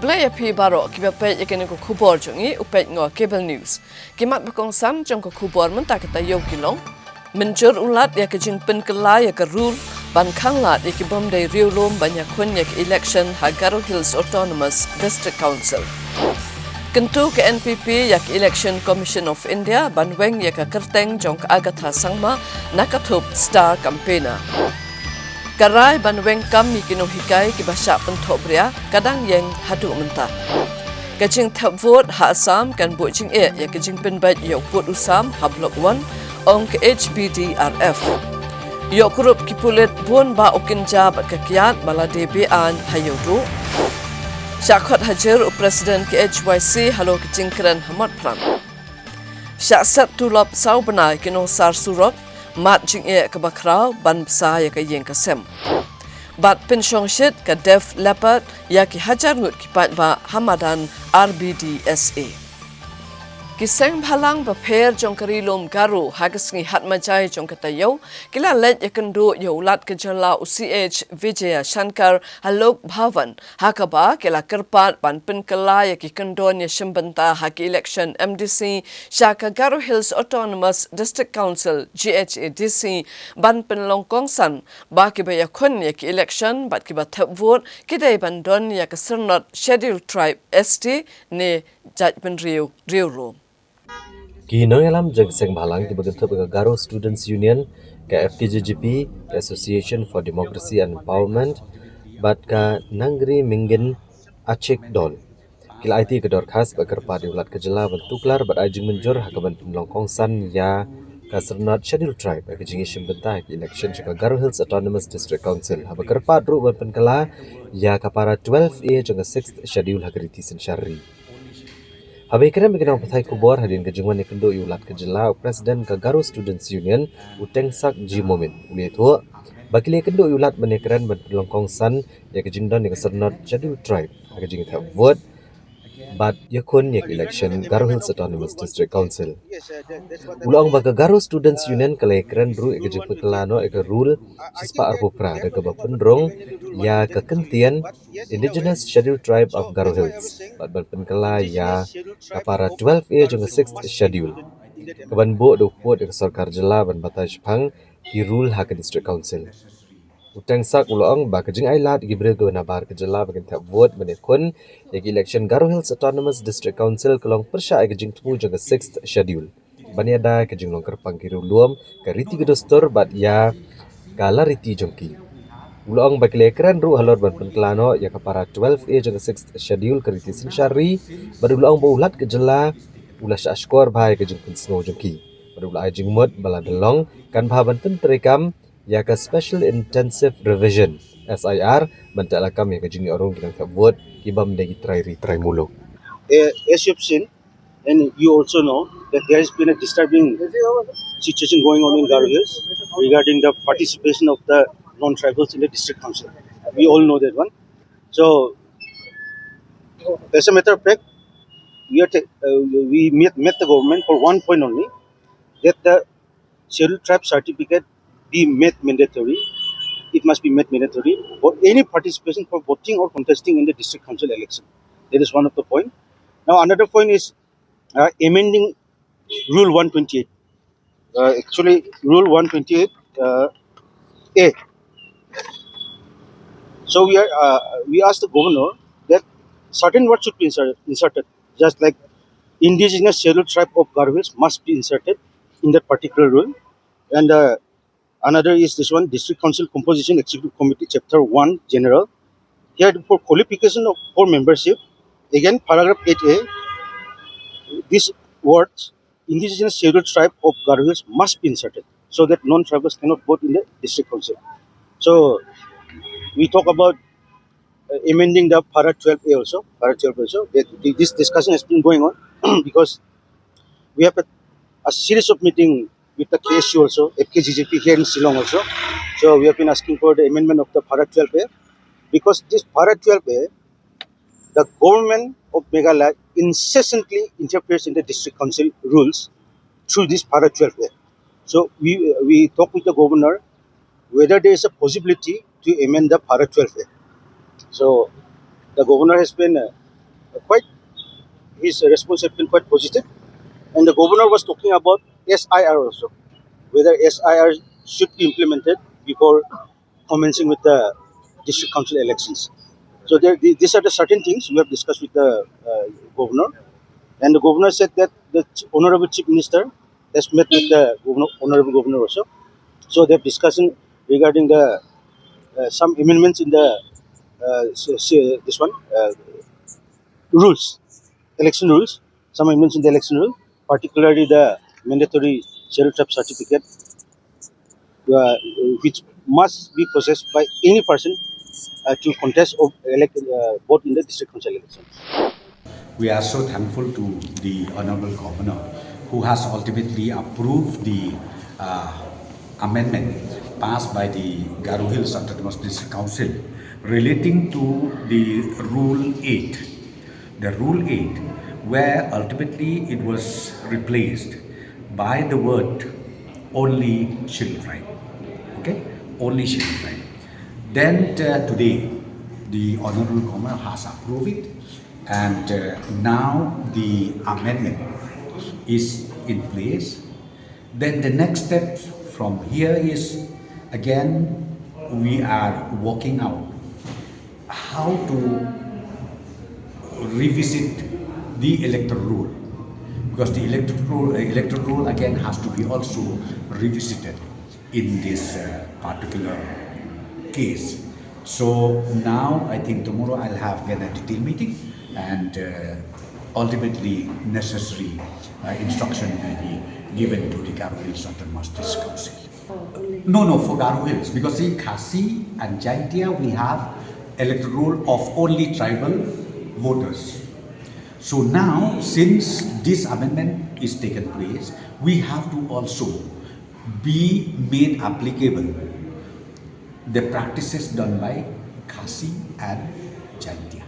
Kablay api baro kibapay yakin ko kubor jongi upay ngo cable news. Kimat bakong sam jong ko kubor menta kita yo kilong. Menjur ulat ya kejing penkela ya ke rule ban kanglat ya kibom day riulom banyak kun ya ke election ha Garo Hills Autonomous District Council. Kentu ke NPP ya ke Election Commission of India ban weng ya ke kerteng jong ke Agatha Sangma nakatup star campaigner. Karai ban weng kam mikino hikai ki basha pentobria kadang yang hadu mentah. Kajing tap vote ha Assam kan bojing ya kajing penbat yok vote Usam ha block 1 ong ke HBDRF. Yok kurup ki pulit bon ba okin jab kakiat bala DB an hayodu. Syakot hajar Presiden ke HYC halo kajing keren hamad pram. Syaksat tulap sau benai kino sar surok mat jing e ke bakrau ban besar ya ke yeng kasem. Bat pensyong shit ke Def Leopard ya ki hajar ngut ki pat ba Hamadan RBDSA. Kiseng bhalang baper jong karilom Garo hagas ngi hatmajai jong katayo kila let yakendo yolat ke jala UCH Vijaya Shankar Halok Bhavan hakaba kila kerpat ban penkela ya ki kendon ya shimbanta haki election MDC Shaka Garo Hills Autonomous District Council GHADC ban penlongkongsan ba ki ba yakon ya ki election bat ki ba tap vote kidai ban don ya ke Sernot Scheduled Tribe ST ne judgment Rio ro. Kino alam jagseng bhalang ki bagentup ke Garo Students Union ke FKJGP ke Association for Democracy and Empowerment bat ka Nangri Mingin Acik Dol kila IT ke dorkas bakar padi ulat ke jela bentuklar bat ajing menjur hakaban penlongkongsan ya ka Sernot Scheduled Tribe ke jingi shimbenta ke election ke Garo Hills Autonomous District Council bakar padru ban penkala ya ka para 12A janga 6th schedule hakriti sensyari. Habai kena bikin pathai kubor hadin kejungan ikendo iulat kejela Presiden ke Garo Students Union uteng sak ji momen uli itu bakile kendo iulat menekran ban pelongkongsan ya kejingdan ya Sernot Scheduled Tribe kejing tha vote bat yakun ya election Garo Hills Autonomous District Council ulang baga Garo Students Union kelekran bru kejing pekelano ke rule sispa arpopra ke bapendrong ya kekentian Indigenous Scheduled Tribe of Garo Hills bat penkela ya kapara 12A jong 6th schedule kaban bo do pot ke sarkar jela ban bataj phang ki rule ha ke district council utang sak ulang ba kejing ailat gibre go na bar ke jela bagen tap vote menekun ya election Garo Hills Autonomous District Council kelong persya kejing tu jong 6th schedule baniada kejing long kerpang ki ruluam ke riti gedostor bat ya kala riti jongki ulang bakile keren ru halor ban penkelano ya kapara 12A jong 6th schedule ke riti sensyari baru ulang bo ulat ke jela ulah syashkor bhai ke jing snow jongki baru ulah ajing mot bala delong kan bhaban penterekam ya ke Special Intensive Revision SIR mentalakam ya ke jing orang kita tak vote kibam degi try mulu. As you've seen and you also know that there has been a disturbing situation going on in Garo Hills regarding the participation of the non-tribals in the district council. We all know that one. So as a matter of fact, we met the government for one point only, that the scheduled tribe certificate be made mandatory. It must be made mandatory for any participation for voting or contesting in the district council election. That is one of the point. Now another point is amending Rule 128. Actually, Rule 128 A. So we asked the governor that certain words should be inserted, just like Indigenous Scheduled Tribe of Garo Hills must be inserted in that particular rule. And another is this one, District Council Composition Executive Committee, Chapter 1, General. Here for qualification for membership, again, paragraph 8A, these words, Indigenous Scheduled Tribe of Garo Hills must be inserted so that non-tribals cannot vote in the District Council. So we talk about amending the para 12A also. This discussion has been going on because we have a series of meeting with the KSU also, FKGGP here in Shillong also. So we have been asking for the amendment of the para 12A because this para 12A, the government of Meghalaya incessantly interferes in the district council rules through this para 12A. So we talked with the governor whether there is a possibility to amend the para 12A. So the governor has been quite his response has been quite positive. And the governor was talking about SIR also, whether SIR should be implemented before commencing with the district council elections. So these are the certain things we have discussed with the governor, and the governor said that the honorable chief minister has met with the honorable governor also. So they're discussing regarding the some amendments in the this one rules, election rules. Some amendments in the election rule, particularly the mandatory scheduled tribe certificate, which must be possessed by any person to contest or elect vote in the district council elections. We are so thankful to the Honorable Governor who has ultimately approved the amendment passed by the Garo Hills Autonomous District Council relating to the Rule 8. The Rule 8, where ultimately it was replaced by the word only scheduled tribe. Okay? Only scheduled tribe. Then today, the Honorable Governor has approved it, and now the amendment is in place. Then the next step from here is, again, we are working out how to revisit the electoral rule, because the electoral rule again has to be also revisited in this particular case. So now I think tomorrow I'll have again a detailed meeting, and ultimately necessary instruction will be given to the Garo Hills Autonomous District Council. No, for Garo Hills, because in Khasi and Jaintia we have electoral rule of only tribal voters. So now, since this amendment is taken place, we have to also be made applicable the practices done by Khasi and Jaintia.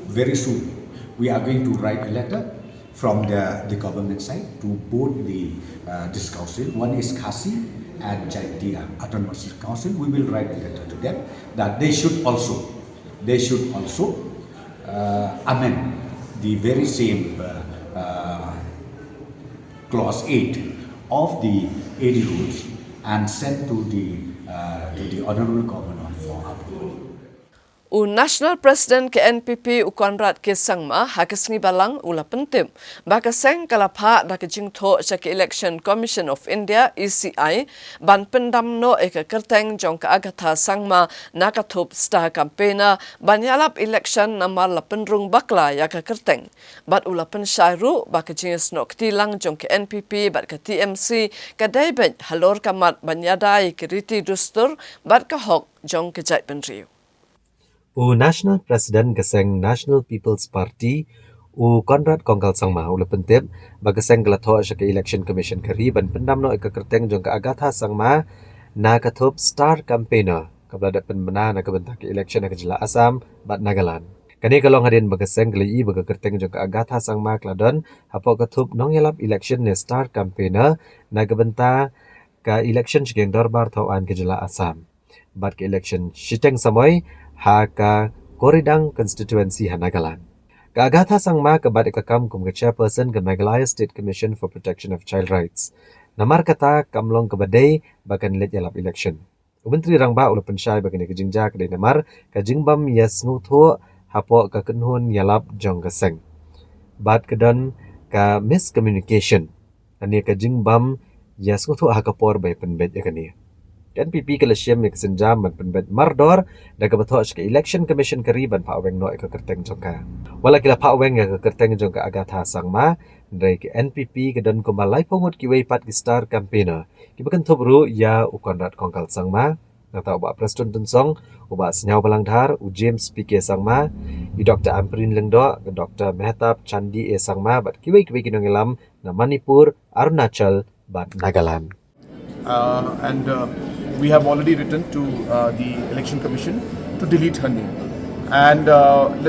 Very soon, we are going to write a letter from the government side to both the district council. One is Khasi and Jaintia Autonomous District Council. We will write a letter to them that they should also amend the very same clause 8 of the AD rules and send to the Honorable Governor for approval. National President ke NPP Konrad ke Sangma hakasngi balang ula pentim bakaseng kalapha da ke jingtho sa ke Election Commission of India ECI ban pendamno ke kerteng jong ka agatha Sangma nakathup star campaigner banyalap election namar la penrung bakla ya ka kerteng bat ula pen syairu bakajing snok tilang jong ke NPP bat ke TMC kadai ben halor kamat banyadai ke riti dustur bat ka hok jong ke jai penriu. National President Geseng National People's Party Konrad Kongkal Sangma ula pentip bagaseng galatho sa Election Commission kari ban pendamno ikakerteng jong ka agatha Sangma na kathup star campaigner kablada penmena na kabentak election na kajila Assam bat Nagaland. Kani kalong hadin bagaseng gali bagakerteng jong ka agatha Sangma kladon hapo kathup nongyalap election ne star campaigner na kabenta ka election sigeng dorbar thawan kajila Assam. Bat ke election shiteng samoy haka Koridang constituency Nagaland. Kaagatha Sangma kabat ikakam kum ke chairperson ke Meghalaya State Commission for Protection of Child Rights. Namar kata kamlong kabadai bakan let yalap election. Menteri rangba ula pensyai bakan ikajingja kadai namar kajingbam yes ngutho hapo kakenhun yalap jong gaseng. Bat kedon ka miscommunication. Ani kajingbam yes ngutho hakapor bay penbet yakani. NPP kalasyam ni kesenjam ban penbet mardor da kabato sa Election Commission kariban pa aweng no ikakerteng jongka. Wala kila pa aweng ikakerteng jongka agatha Sangma dari ke NPP kedon kumalay pungut kiway pat ki star campaigner. Kibakan tobru ya Konrad Kongkal Sangma nata uba Preston Tunsong uba Senyaw Balangdhar James PK Sangma i Dr. Amprin Lengdo Dr. Mehtab Chandi Sangma bat kiway kinongilam na Manipur Arunachal bat Nagaland. We have already written to the Election Commission to delete her name. And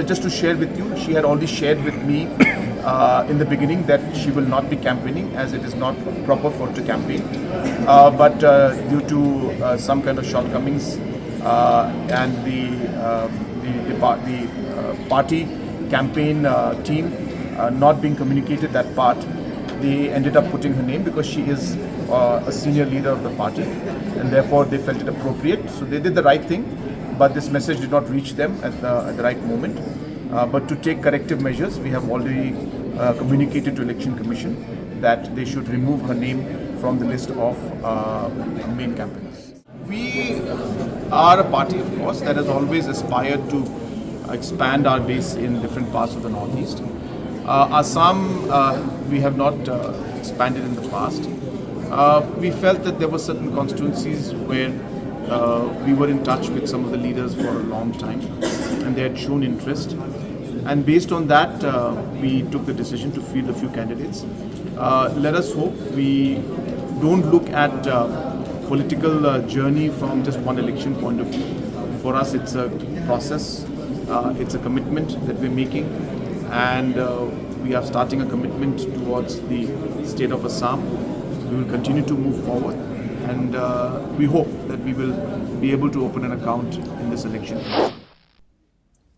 just to share with you, she had already shared with me in the beginning that she will not be campaigning as it is not proper for her to campaign. But due to some kind of shortcomings and the party campaign team not being communicated that part, they ended up putting her name because she is a senior leader of the party, and therefore they felt it appropriate. So they did the right thing, but this message did not reach them at the right moment. But to take corrective measures, we have already communicated to Election Commission that they should remove her name from the list of main campaigns. We are a party, of course, that has always aspired to expand our base in different parts of the Northeast. Assam, we have not expanded in the past. We felt that there were certain constituencies where we were in touch with some of the leaders for a long time, and they had shown interest. And based on that, we took the decision to field a few candidates. Let us hope we don't look at political journey from just one election point of view. For us, it's a process, it's a commitment that we're making, and we are starting a commitment towards the state of Assam. We will continue to move forward, and we hope that we will be able to open an account in this election.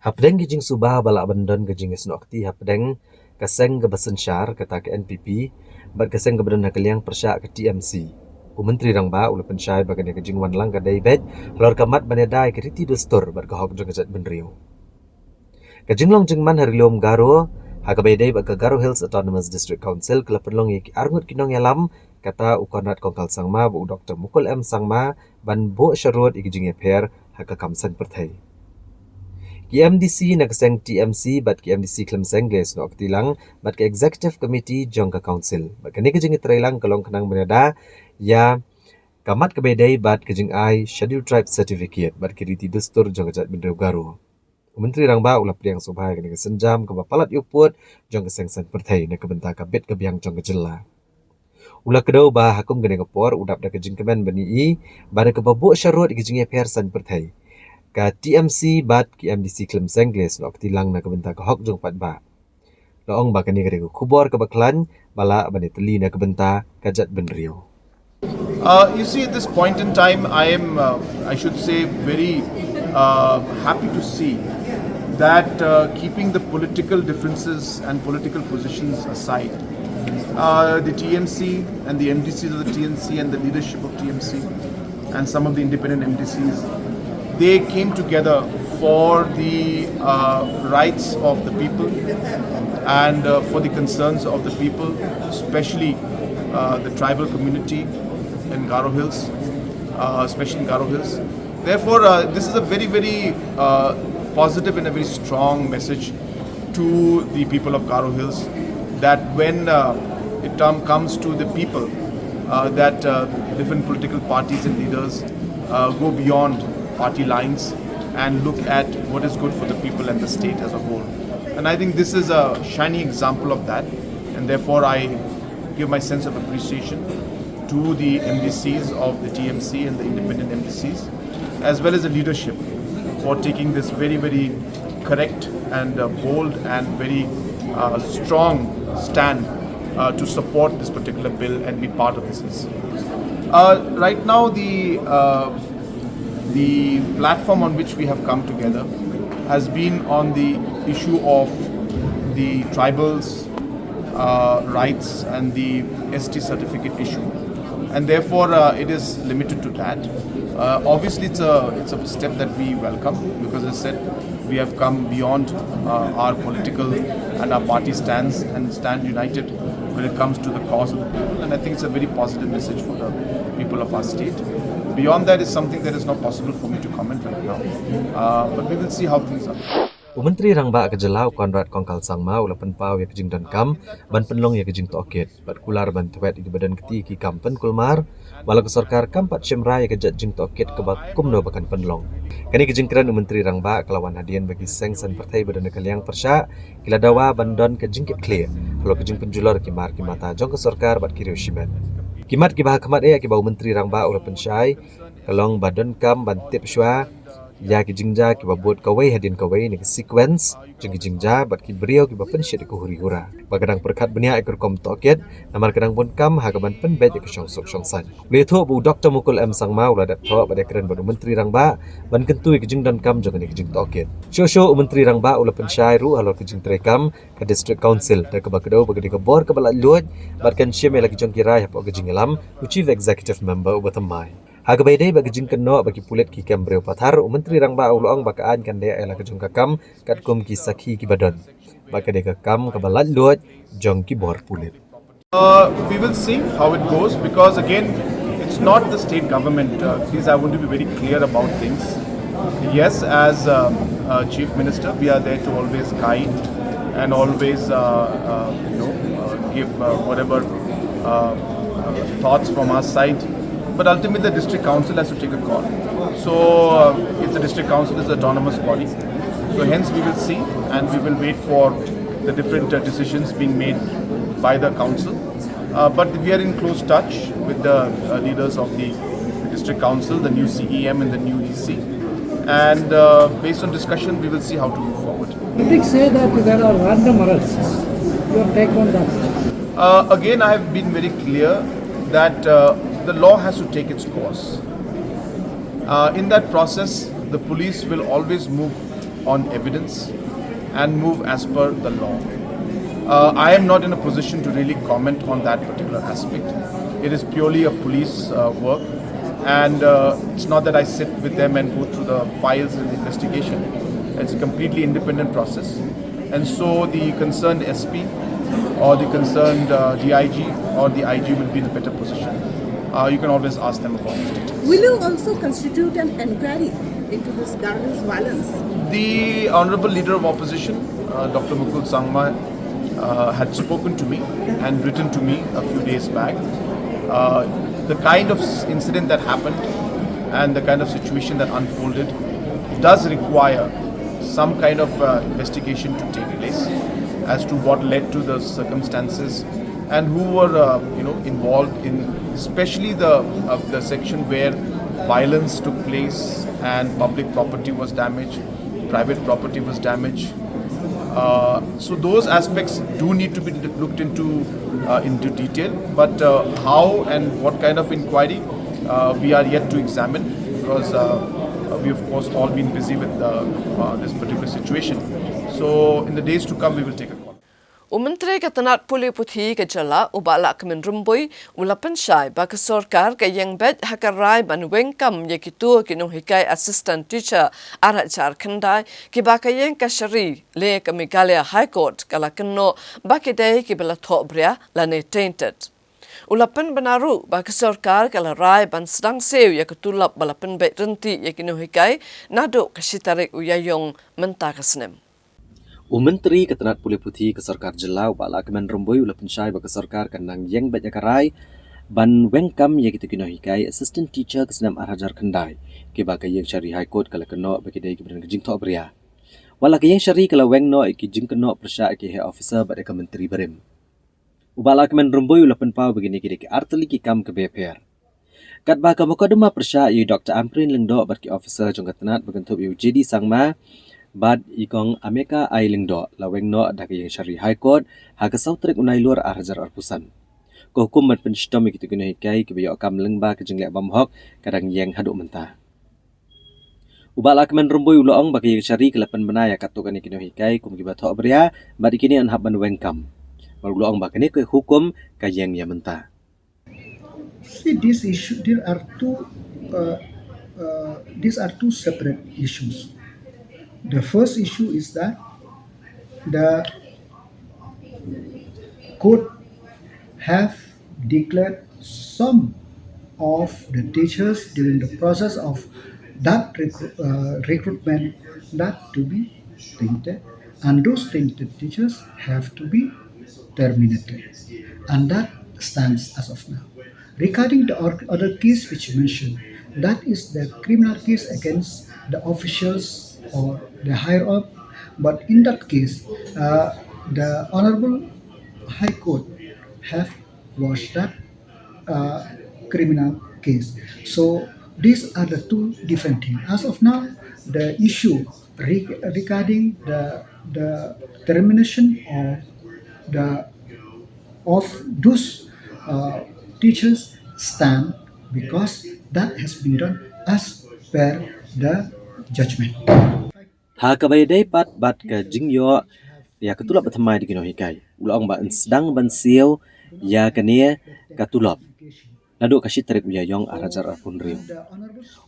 Hapdeng gijing subah balak bandon gijing esnokti hapdeng kaseng ke besensyar kata ke NPP bat kaseng ke badan hakaliang persyak ke TMC. Menteri Rangba ulu pensyai bagian gijing wanlang ke daibet lor kamat banedai ke riti dostor bat kahok jeng kejat benriu. Gijing long jengman harilom Garo hakabaidai bat ke Garo Hills Autonomous District Council ke lepenlong iki arngut kinong yalam kata ukonat kongkal sangma bu Dr. Mukul M Sangma ban bo syarut igijing eper hakakamsan perthai. KMDC nagseng TMC bat KMDC klemseng gles nok tilang bat ke Executive Committee jong ke Council bat kini kejing itrailang kelong kenang beneda ya kamat kebedai bat kejing ai Scheduled Tribe Certificate bat kiriti dustur jong kejat bendeu Garo. Menteri Rangba ulah priang subhai kini kesenjam ke bapalat yuput jong ke sengsen perthai na kebentak kabit kebiang jong kejela. Ulah kedau bah hakum kini kepor udap da kejing kemen beni bana ke babuk syarut kejing eper san perthai. Ka TMC bat KMDC klemseng gles nok tilang na kebentak hok jong pat ba. Loong ba kani kare kubor ke baklan bala bani teli na kebentak kajat benriu. You see, at this point in time, I am, I should say, very happy to see that keeping the political differences and political positions aside, the TMC and the MDCs of the TMC and the leadership of TMC and some of the independent MDCs, they came together for the rights of the people and for the concerns of the people, especially the tribal community in Garo Hills, especially in Garo Hills. Therefore, this is a very, very positive and a very strong message to the people of Garo Hills that when it comes to the people, that different political parties and leaders go beyond party lines and look at what is good for the people and the state as a whole. And I think this is a shining example of that, and therefore I give my sense of appreciation to the MDCs of the TMC and the independent MDCs, as well as the leadership for taking this very, very correct and bold and very strong stand to support this particular bill and be part of this. Right now, the platform on which we have come together has been on the issue of the tribals' rights and the ST certificate issue, and therefore it is limited to that. Obviously, it's a step that we welcome because, as I said, we have come beyond our political and our party stands and stand united when it comes to the cause of the people, and I think it's a very positive message for the people of our state. Beyond that is something that is not possible for me to comment right now, but we will see how things are. Menteri Rangba kejelau Konrad Kongkal Sangma ulah penpau ya kejing dan kam ban penlong ya kejing tokit bat kular ban tuet di badan keti ki kam pen kulmar wala ke sarkar kampat syemra ya kejat jing tokit ke bakum no bakan penlong kani kejing keran Menteri Rangba kelawan hadian bagi sengsan partai badan kaliang persya kila dawa bandon kejing kit clear kalau kejing penjulor kimar kimata jong ke sarkar bat kiriu shimen kimat ki bah kemat ya ki bau Menteri Rangba ulah pensyai kalong badan kam ban tip syua ya ki jingja ki babot kawai hadin kawai ni sequence jeng ki jingja bat ki brio ki bapen syet ko huri hura bagadang perkat benia ekor kom toket namar kadang pun kam hagaban pen bet ki syong sok syong san le tho bu Dr. Mukul M Sangma ula dat tho bade keren badu menteri rangba ban kentui ki jing dan kam jong ni ki jing toket sho menteri rangba ula pen syai ru halor ki jing trekam ka district council da ka bakado bagadi ka bor ka bala luot bat kan syem lagi jong kirai hapo ki jing lam chief executive member ubatamai Hagabai day bagi jingkan no bagi pulet ki kam breu pathar menteri rangba uloang bakaan kan de ela kejong kakam kat kum ki sakhi ki badon baka de kakam kabalat luat jong ki bor pulet. We will see how it goes because again, it's not the state government. Please, I want to be very clear about things. Yes, as Chief Minister, we are there to always guide and always, give whatever thoughts from our side. But ultimately, the district council has to take a call. So, it's the district council is an autonomous body. So, hence, we will see and we will wait for the different decisions being made by the council. But we are in close touch with the leaders of the district council, the new CEM and the new EC. And based on discussion, we will see how to move forward. Critics say that there are random arrests. Your take on that? Again, I have been very clear that the law has to take its course. In that process, the police will always move on evidence and move as per the law. I am not in a position to really comment on that particular aspect. It is purely a police work, and it's not that I sit with them and go through the files and the investigation. It's a completely independent process, and so the concerned SP or the concerned DIG or the IG will be in a better position. You can always ask them about these details. Will you also constitute an inquiry into this Garvin's violence? The Honorable Leader of Opposition, Dr. Mukul Sangma, had spoken to me and written to me a few days back. The kind of incident that happened and the kind of situation that unfolded does require some kind of investigation to take place as to what led to the circumstances and who were involved in, especially the section where violence took place and public property was damaged, private property was damaged. So those aspects do need to be looked into detail, but how and what kind of inquiry we are yet to examine because we of course all been busy with this particular situation. So in the days to come we will take a call. Umenteri Katanat Puli Puthi ke jala ubala kemen rumbui ulapan syai ba ke sorkar ke yang bet hakarai ban wengkam ye kitu kinung hikai assistant teacher arat jar kendai ki ba ke yang kashari le ke Meghalaya High Court kala kenno ba ke dai ki bela thobria lane tainted. Ulapan benaru ba ke sorkar kala rai ban sedang seu ye ketulap balapan bet renti ye kinung hikai nado kasitarik uyayong mentakasnem. Menteri Ketenat Puli Putih ke Sarkar Jelau bala kemen romboi ula pensyai bagi sarkar kanang yang banyak karai ban wengkam ye gitu kino hikai assistant teacher ke senam arhajar kendai ke bagai yang syari high court kala keno bagi dai keberan kejing tok bria wala ke yang syari kala weng no iki jing keno persya ke head officer bade ke menteri berim ubala kemen romboi ula penpau begini ke arteli ki kam ke BPR kat ba ka mukadama persya yu Dr. Amprin Lengdo bagi officer jong Ketenat begentup yu JD Sangma Bad ikong Amerika Ailingdo laweng no ada yang syari high court haga sautrek unai luar arhajar arpusan. Ko hukum man penstom gitu kena hikai ke biyo kam lengba ke jenglek bamhok kadang yang haduk mentah. Ubala kemen rumbui uloong bagi yang syari kelapan benaya katukan kena hikai kum gibat hok beria bad ikini anhab ban wengkam. Baru uloong bakani ke hukum ka yang ya mentah. See, this issue these are two separate issues. The first issue is that the court have declared some of the teachers during the process of that recruitment that to be tainted, and those tainted teachers have to be terminated, and that stands as of now. Regarding the other case which you mentioned, that is the criminal case against the officials or the higher up, but in that case, the Honorable High Court have watched that criminal case. So these are the two different things. As of now, the issue regarding the termination the of those teachers stand because that has been done as per the judgment. Ha ka bay day bat ka jing yo ya katulap athamai di kino hikai. Ula ong ba sedang ban siau ya kania katulap. Nado kasi tarik uya yong arajar apun riu.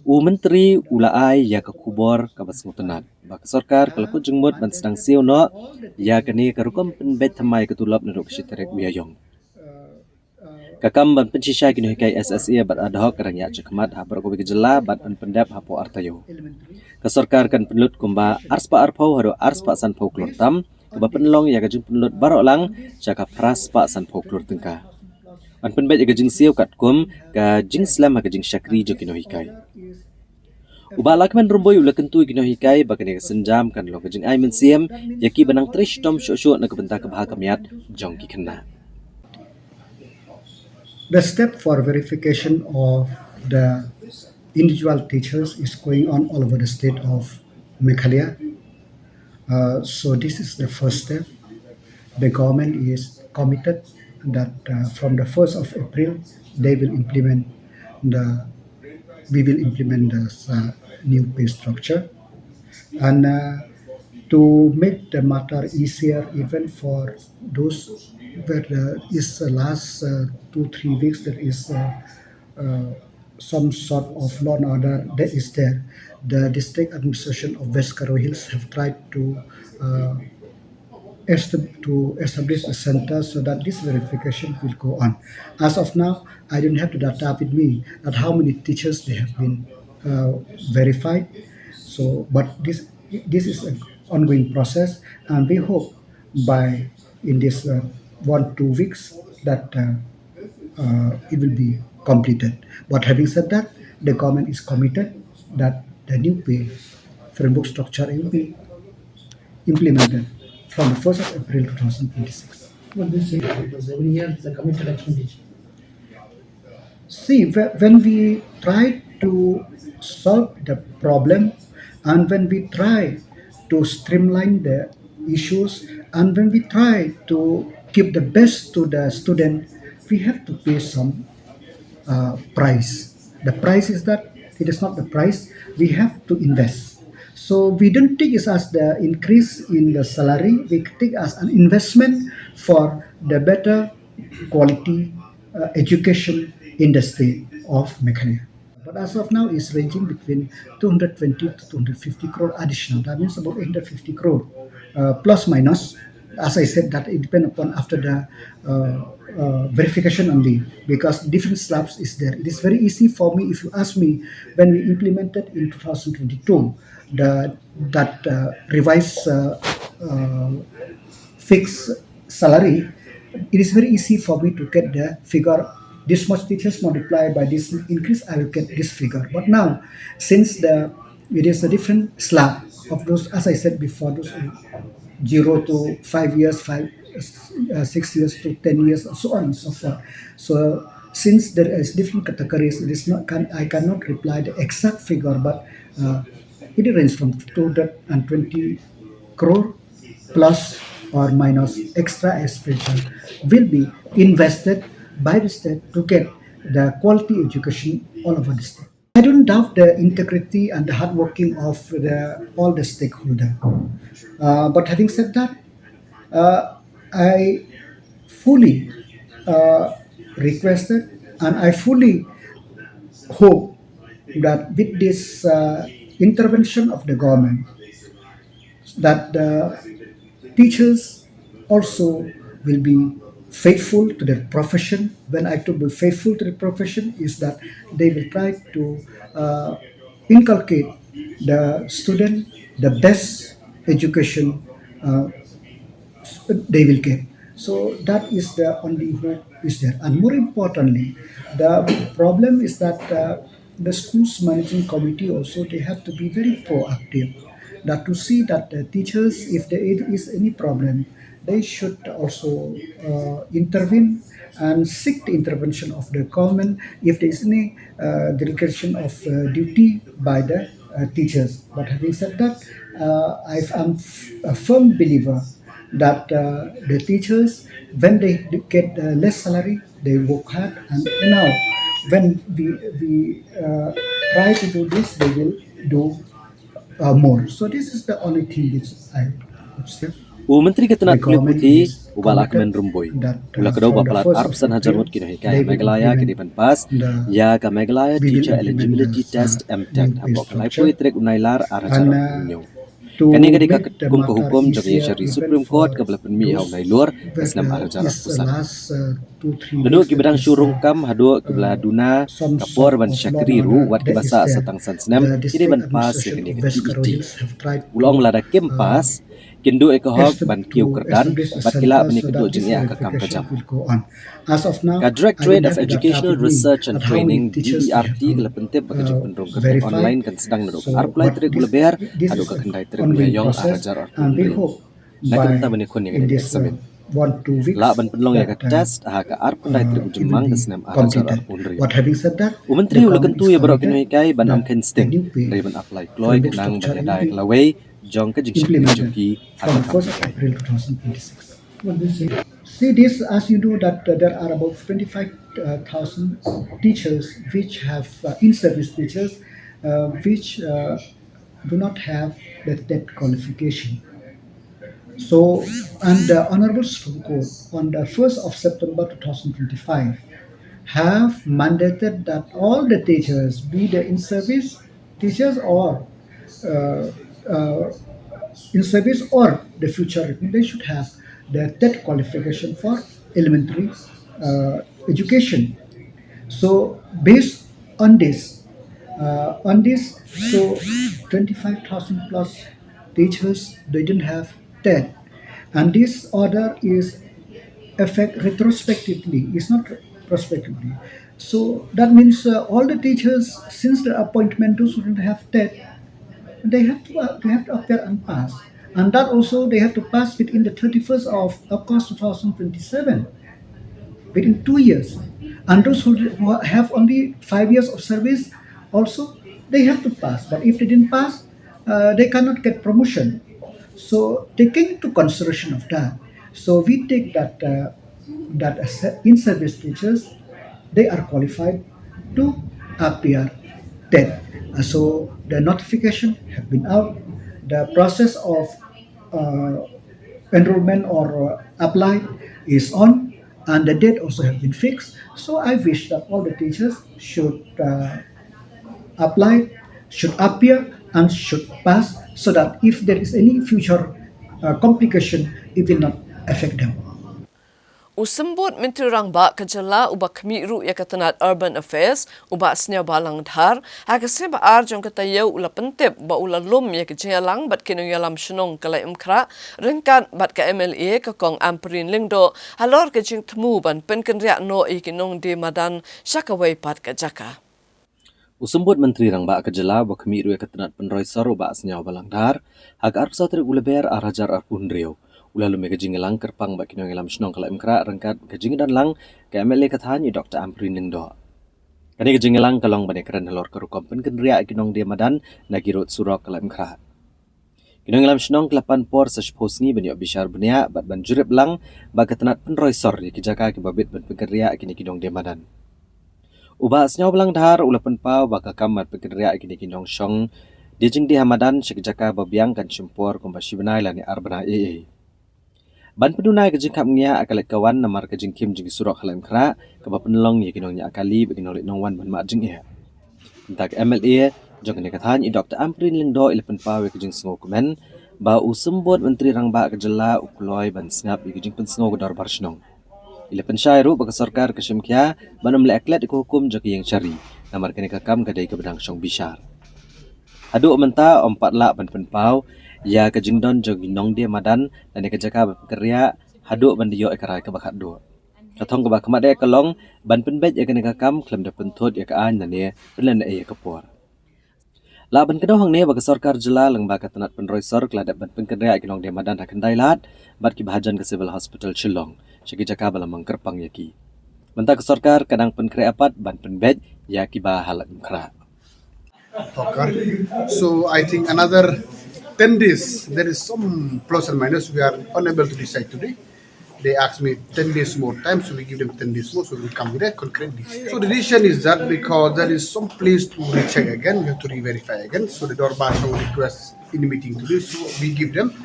U menteri ula ai ya ka kubor ka bas ngutenat. Ba ka sarkar kalau ku jengmut ban sedang siau no ya kania karukom penbet thamai katulap nado kasi tarik uya yong. Kakam ban pensisya kini hikai SSE bat ad hoc karang ya cekmat ha berkobi kejela bat an pendap hapo artayo. Kasarkar kan penlut kumba arspa arpau haro arspa san folklor tam kuba penlong ya gajing penlut barok lang jaka praspa san folklor tengka. An penbet ya gajing siau kat kum gajing slam ha gajing syakri jo kino hikai. Uba lakman rumboy ula kentu kino hikai bakani senjam kan lo gajing ai mensiam yaki benang trish tom syok na kebentak kebahakamiat jong ki kena. The step for verification of the individual teachers is going on all over the state of Meghalaya. So this is the first step. The government is committed that from the 1st of April we will implement the new pay structure, and to make the matter easier even for those where is the last 2-3 weeks there is some sort of law and order that is there. The district administration of West Karo Hills have tried to establish a center so that this verification will go on. As of now, I don't have the data with me at how many teachers they have been verified. So, but this is an ongoing process, and we hope by in this 1-2 weeks that it will be completed. But having said that, the government is committed that the new pay framework structure will be implemented from the 1st of April 2026. What do you say? Because every year it's a committed expenditure. See, when we try to solve the problem and when we try to streamline the issues and when we try to give the best to the student, we have to pay some price. The price is that it is not the price, we have to invest. So we don't take it as the increase in the salary, we take as an investment for the better quality education in the state of Meghalaya. But as of now, it's ranging between 220 to 250 crore additional. That means about 850 crore, plus minus. As I said, that it depends upon after the verification only, because different slabs is there. It is very easy for me if you ask me when we implemented in 2022 that revised fixed salary. It is very easy for me to get the figure. This much teachers multiplied by this increase, I will get this figure. But now, since it is a different slab of those, as I said before, those 0 to 5 years, 6 years to 10 years, and so on and so forth. So since there is different categories, it is not I cannot reply the exact figure, but it ranges from 220 crore plus or minus extra expenditure will be invested by the state to get the quality education all over the state. I don't doubt the integrity and the hard working of all the stakeholders. But having said that, I fully requested and I fully hope that with this intervention of the government, that the teachers also will be faithful to their profession. When I to be faithful to the profession is that they will try to inculcate the student the best education they will get. So that is the only hope is there. And more importantly, the problem is that the school's managing committee also, they have to be very proactive, that to see that the teachers, if there is any problem, they should also intervene and seek the intervention of the government if there is any delegation of duty by the teachers. But having said that, I'm a firm believer that the teachers, when they get less salary, they work hard, and now when we try to do this, they will do more. So this is the only thing which I would say. U Menteri Ketenat The government Kulit Putih is Ubala Kemen committed Rumboi. that, Ula kedau from the bapalat 1st of Arpsan Hajar April, Mut kino hikai they will Megalaya ke implement depan pas the- ya ka Megalaya we will Teacher implement Eligibility the Test MTEC new pay habok kalai structure. pui trek unailar arajar And, unyo. to Kani kadika make the kum ko matter hukum jagi easier syari even Supreme for Court ke belapan mi hau those nai luar that, Islam arajar is the pusat. last 2-3 Duduk days ki bidang that is, syurung kam hadu ke belah duna some kapor sort ban of law syakri and ru order wat ke that is basa there. satang sansnem The kini district ban pas ya administration kini of ke West TET. Karo Hills have tried Ulong melada kem pas kindu ekahok hasten ban to kiu kerdan establish a bat kila center bani so kedua that this jengnya ka kam verification kajam. will go on. As of now, Ka I Directorate don't of have the data Educational with me Research and at how many Training teachers we have DERT been, ke pentip bagi penrung kerja verified. online kan sedang naduk So, arpulai but trek this, gula this adu is ka an kendai trek ongoing yong process, arajar and we arpun. hope Nak by kita bani kun yang in ada this eksamen. 1-2 weeks La ban penlong ya ka that, test ka arpun dai trek it will jemang be ke senam arajar completed. arpun ri. But having said that, Menteri the ula government kentu is ya berok committed kini hikai ban am that ken the sting new pay dari ban apply kloy framework kenang ban structure dai will be kelawai jong ke jing implemented joki from akan 1st of April 2026. See this, as you know that there are about 25,000 teachers which have in-service teachers which do not have the TET qualification. So, and the Honorable Supreme Court on the 1st of September 2025 have mandated that all the teachers, be they in-service teachers or uh, uh, in service or the future recruit, they should have the TET qualification for elementary education. So based on this, so 25,000 plus teachers they didn't have TET, and this order is effect retrospectively. It's not prospectively. So that means all the teachers since the appointment those who didn't have TET they have to appear and pass, and that also they have to pass within the 31st of August 2027, within 2 years. And those who have only 5 years of service also they have to pass. But if they didn't pass, they cannot get promotion. So taking into consideration of that, so we take that that in-service teachers they are qualified to appear TET. So the notification have been out. The process of uh, enrollment or apply is on, and the date also have been fixed. So I wish that all the teachers should apply, should appear, and should pass, so that if there is any future complication, it will not affect them. Usembut Menteri Rangba kejala ubah kemiru ya ketenat Urban Affairs ubah senya balang dhar hakasnya ba arjong ketayau ula pentip ba ula lum ya kejalang bat kinu yalam shenong kalai umkra rengkat bat ke MLA ke kong amperin lingdo halor ke jing temu ban penkenriak no ikinong di madan syakawai pat ke jaka. Usembut Menteri Rangba kejala ba kemiru ya ketenat penroisor ubah senya balang dhar hak arpsa trek uleber arajar arpun riau. Ulalu mega jingelang kerpang bak kinong elam shnong kala imkra rengkat kejing dan lang ke MLA kathanyi Dr. Amprin Ningdo. Kani kejingelang kalong bani keren halor keru kompen kenria kinong dia madan nagirut surok kala imkra. Kinong elam shnong kelapan por seshposngi bani bishar bania bat ban jurip lang bak ketenat penroisor di kijaka ki babit ban penkeria kini kinong dia madan. Ubah asnyaw belang dhar ulapan pau bak kamat penkeria kini kinong shong dijing di hamadan sekejaka babiang kan cimpor kombashi benai lani arbana AA. Ban pedunai kejing kap ngia akalet kawan namar kejing kim jing surok halam kra kaba penlong ye kinong nya akali beginol nongwan ban mak jing ya. Entak MLA jong ne kathan i Dr. Amprin Lingdo ilepen pawe kejing sengo komen ba usembot Menteri Rangba kejela ukloi ban sngap i kejing pen sengo gedor barsnong. Ilepen syairu baka sarkar kesim kya banam le aklet ko hukum jaki yang syari namar kene kakam kadai ke bedang syong bishar. Adu menta ompat lak ban penpau ya kejingdon jogi nong dia madan dan dia kejaka berkerja haduk ban dio ekarai ke bakat do. Katong ke bakamat dia kelong ban penbet ya kena kakam klem da pentut ya kaan dan dia penlen ya kepor. La ban kedau hang ne baka sarkar jela lang baka tenat penroisor keladap ban penkerja kinong dia madan akan dailat bat ki bahajan ke civil hospital Shillong. Syaki jaka balamang kerpang yaki. Bentak sarkar kadang penkre apat ban penbet ya kiba halak mkra. Okay. So I think another 10 days, there is some plus and minus. We are unable to decide today. They asked me 10 days more time, so we give them 10 days more, so we come with a concrete decision. So the decision is that because there is some place to recheck again, we have to re-verify again. So the Dorbar request in the meeting today, so we give them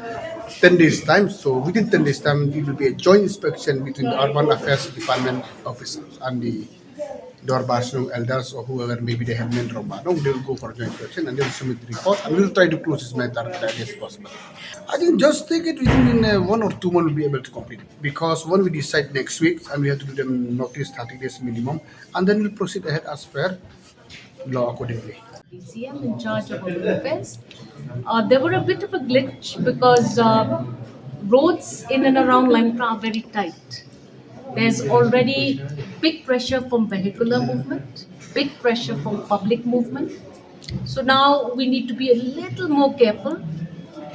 10 days time. So within 10 days time, it will be a joint inspection between the Urban Affairs Department officers and the Dorbash elders or whoever maybe they have men from Badong, they will go for joint inspection and they will submit the report and we will try to close this matter as as possible. I think just take it within 1 or 2 months we'll be able to complete it because when we decide next week and we have to give them notice 30 days minimum and then we'll proceed ahead as per law accordingly. DCM in charge of urban affairs. There were a bit of a glitch because roads in and around Langka are very tight. There's already big pressure from vehicular movement, big pressure from public movement. So now we need to be a little more careful